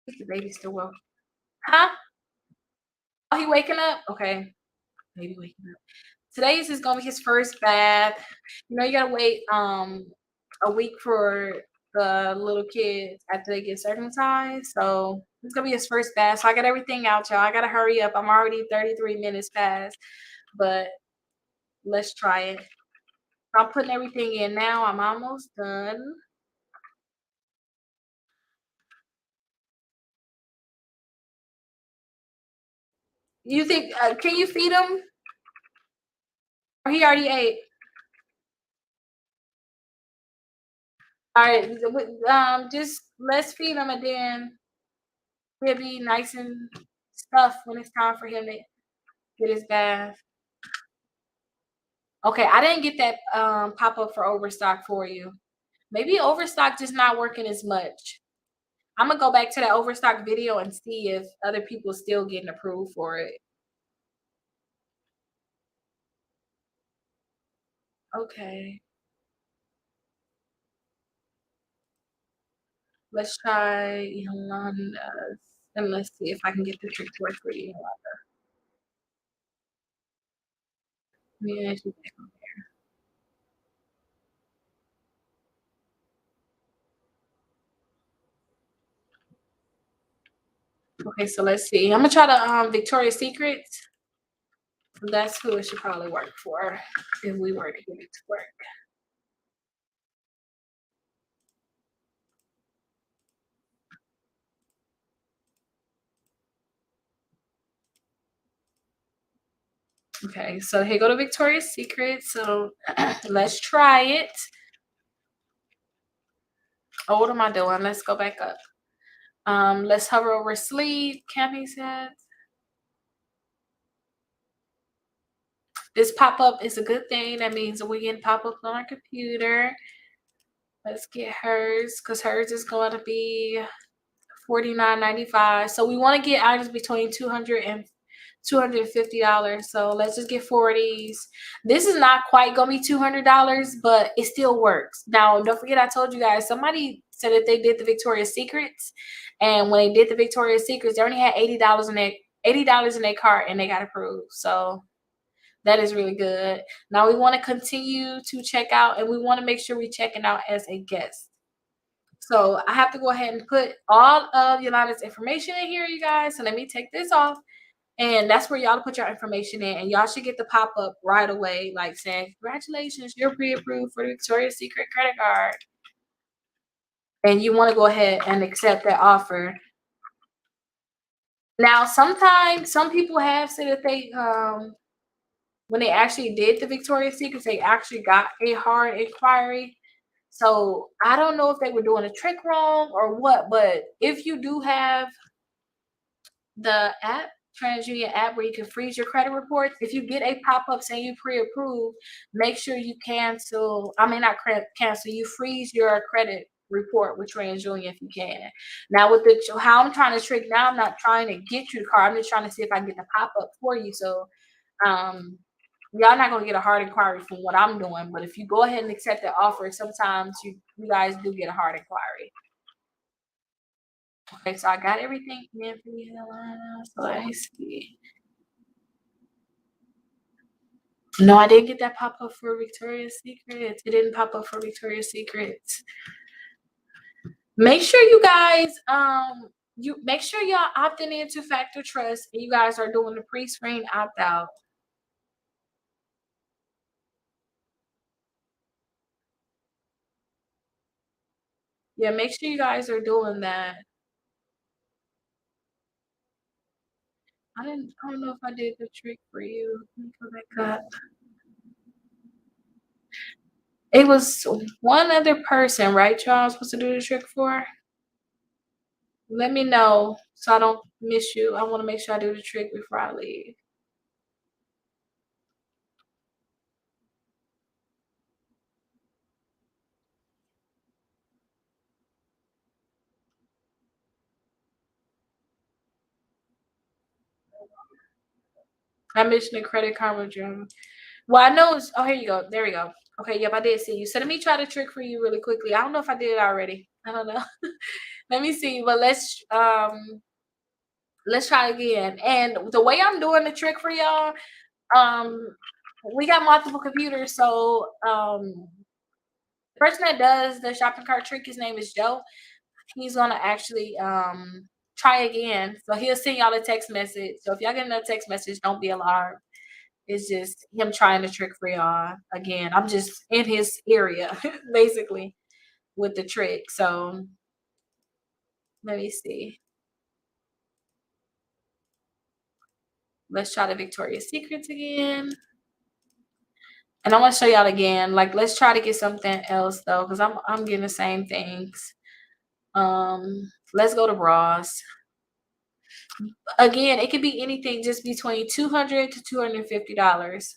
I think the baby's still woke. Huh? Oh, he waking up? Okay. Baby waking up. Today's is gonna be his first bath. You know, you gotta wait a week for the little kids after they get circumcised. So it's gonna be his first bath. So I got everything out, y'all. I gotta hurry up. I'm already 33 minutes past, but let's try it. I'm putting everything in now. I'm almost done. You think can you feed him? Or he already ate? All right, just let's feed him and then he'll be nice and stuffed when it's time for him to get his bath. Okay, I didn't get that pop up for overstock for you. Maybe overstock just not working as much. I'm gonna go back to that overstock video and see if other people still getting approved for it. Okay, let's try Yolanda's and let's see if I can get the trick to work for you. Yeah, okay, so let's see. I'm gonna try the Victoria's Secrets. That's who it should probably work for if we were to get it to work. Okay, so here go to Victoria's Secret. So let's try it. Oh, what am I doing? Let's go back up. Let's hover over sleep, camping sets. This pop-up is a good thing. That means we're getting pop-ups on our computer. Let's get hers because hers is going to be $49.95. So we want to get items between $250. So let's just get 4 of these. This is not quite gonna be $200, but it still works. Now, don't forget, I told you guys somebody said that they did the Victoria's Secrets, and when they did the Victoria's Secrets, they only had $80 in their cart, and they got approved. So that is really good. Now we want to continue to check out, and we want to make sure we're checking out as a guest. So I have to go ahead and put all of Yolanda's information in here, you guys. So let me take this off. And that's where y'all put your information in. And y'all should get the pop-up right away, like saying, congratulations, you're pre-approved for the Victoria's Secret credit card. And you want to go ahead and accept that offer. Now, sometimes some people have said that they when they actually did the Victoria's Secret, they actually got a hard inquiry. So I don't know if they were doing a trick wrong or what, but if you do have the app, TransUnion app, where you can freeze your credit reports, if you get a pop-up saying you pre-approved, make sure you cancel. I mean, not cancel. You freeze your credit report with Trey and Julian if you can. Now with the how I'm trying to trick now, I'm not trying to get you the car. I'm just trying to see if I can get the pop up for you. So y'all not gonna get a hard inquiry from what I'm doing, but if you go ahead and accept the offer, sometimes you guys do get a hard inquiry. Okay, so I got everything in for you, Helena. So let's see. No, I didn't get that pop up for Victoria's Secrets. It didn't pop up for Victoria's Secrets. Make sure you guys you make sure y'all opting into Factor Trust and you guys are doing the pre-screen opt out. Yeah, make sure you guys are doing that. I don't know if I did the trick for you. Let me go back up. It was one other person, right? Y'all was supposed to do the trick for? Let me know so I don't miss you. I want to make sure I do the trick before I leave. I mentioned the credit card withdrawal. Well, I know it's, oh, here you go. There we go. Okay, yep, I did see you. So let me try the trick for you really quickly. I don't know if I did it already. I don't know. Let me see. But let's try again. And the way I'm doing the trick for y'all, um, we got multiple computers. So the person that does the shopping cart trick, his name is Joe. He's gonna actually try again. So he'll send y'all a text message. So if y'all get a text message, don't be alarmed. It's just him trying to trick for y'all again. I'm just in his area, basically, with the trick. So let me see. Let's try the Victoria's Secrets again. And I want to show y'all again. Like, let's try to get something else though, because I'm getting the same things. Let's go to bras. Again, it could be anything just between $200 to $250.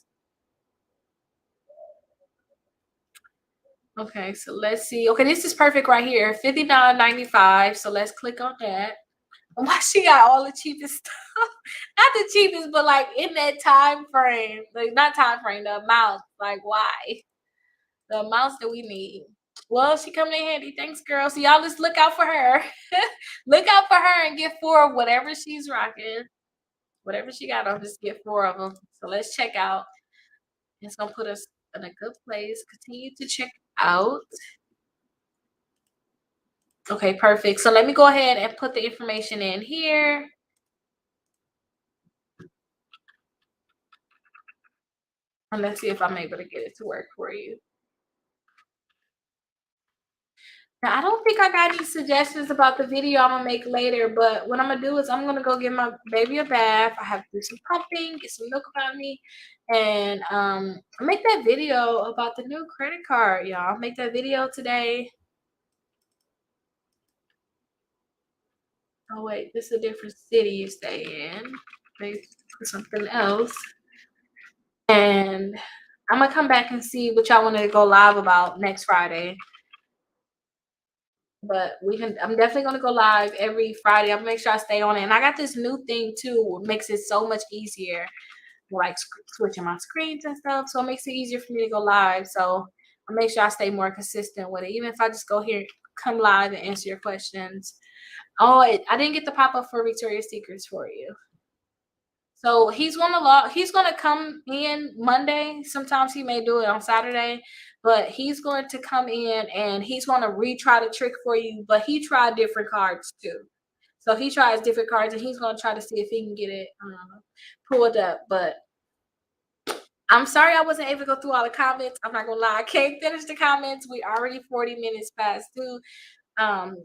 Okay, so let's see. Okay, this is perfect right here. $59.95. So let's click on that. Why she got all the cheapest stuff? Not the cheapest, but like in that time frame. Like not time frame, the amount. Like why? The amounts that we need. Well, she coming in handy. Thanks, girl. So y'all just look out for her. Look out for her and get 4 of whatever she's rocking. Whatever she got on, just get 4 of them. So let's check out. It's gonna put us in a good place. Continue to check out. Okay, perfect. So let me go ahead and put the information in here. And let's see if I'm able to get it to work for you. Now, I don't think I got any suggestions about the video I'm gonna make later, but what I'm gonna do is I'm gonna go give my baby a bath. I have to do some pumping, get some milk about me, and make that video about the new credit card, y'all. Make that video today. Oh wait, this is a different city you stay in. Maybe for something else. And I'm gonna come back and see what y'all want to go live about next Friday. But I'm definitely gonna go live every Friday. I'm gonna make sure I stay on it. And I got this new thing too, what makes it so much easier, like switching my screens and stuff. So it makes it easier for me to go live. So I'll make sure I stay more consistent with it. Even if I just go here, come live and answer your questions. Oh, I didn't get the pop up for Victoria's Secrets for you. So he's gonna come in Monday. Sometimes he may do it on Saturday, but he's going to come in and he's gonna retry the trick for you. But he tried different cards too. So he tries different cards and he's gonna try to see if he can get it pulled up. But I'm sorry I wasn't able to go through all the comments. I'm not gonna lie, I can't finish the comments. We already 40 minutes past due. Um,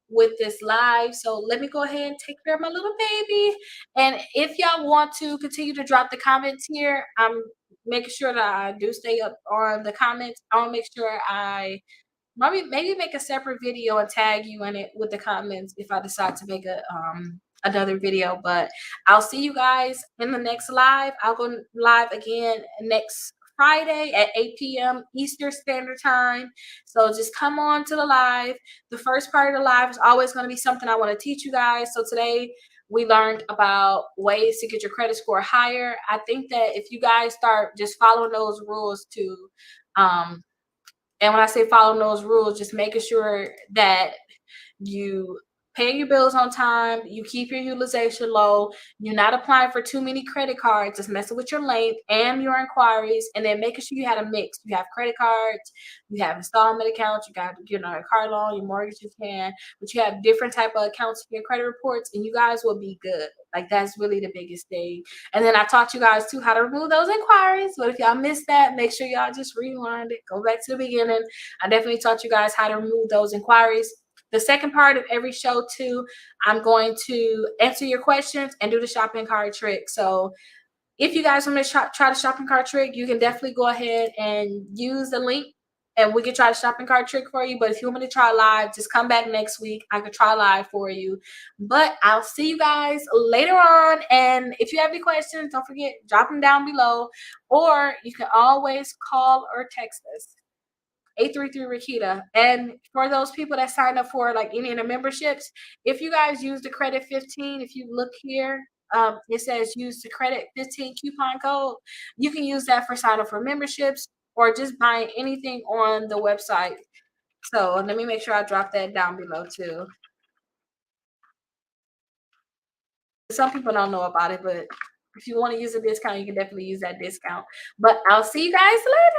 with this live. So let me go ahead and take care of my little baby. And if y'all want to continue to drop the comments here, I'm making sure that I do stay up on the comments. I'll make sure I maybe make a separate video and tag you in it with the comments if I decide to make a another video. But I'll see you guys in the next live. I'll go live again next Friday at 8 p.m. Eastern Standard Time. So just come on to the live. The first part of the live is always going to be something I want to teach you guys. So today we learned about ways to get your credit score higher. I think that if you guys start just following those rules too, um, and when I say following those rules, just making sure that you pay your bills on time, you keep your utilization low, you're not applying for too many credit cards, just messing with your length and your inquiries, and then making sure you had a mix. You have credit cards, you have installment accounts, you got a car loan, your mortgage you can, but you have different type of accounts for your credit reports, and you guys will be good. Like that's really the biggest thing. And then I taught you guys too how to remove those inquiries. But if y'all missed that, make sure y'all just rewind it, go back to the beginning. I definitely taught you guys how to remove those inquiries. The second part of every show too, I'm going to answer your questions and do the shopping cart trick. So if you guys want to try the shopping cart trick, you can definitely go ahead and use the link and we can try the shopping cart trick for you. But if you want me to try live, just come back next week. I could try live for you. But I'll see you guys later on. And if you have any questions, don't forget, drop them down below. Or you can always call or text us. 833 Rickita. And for those people that sign up for like any of the memberships, if you guys use the credit 15, if you look here, it says use the credit 15 coupon code. You can use that for sign up for memberships or just buying anything on the website. So let me make sure I drop that down below too. Some people don't know about it, but if you want to use a discount, you can definitely use that discount. But I'll see you guys later.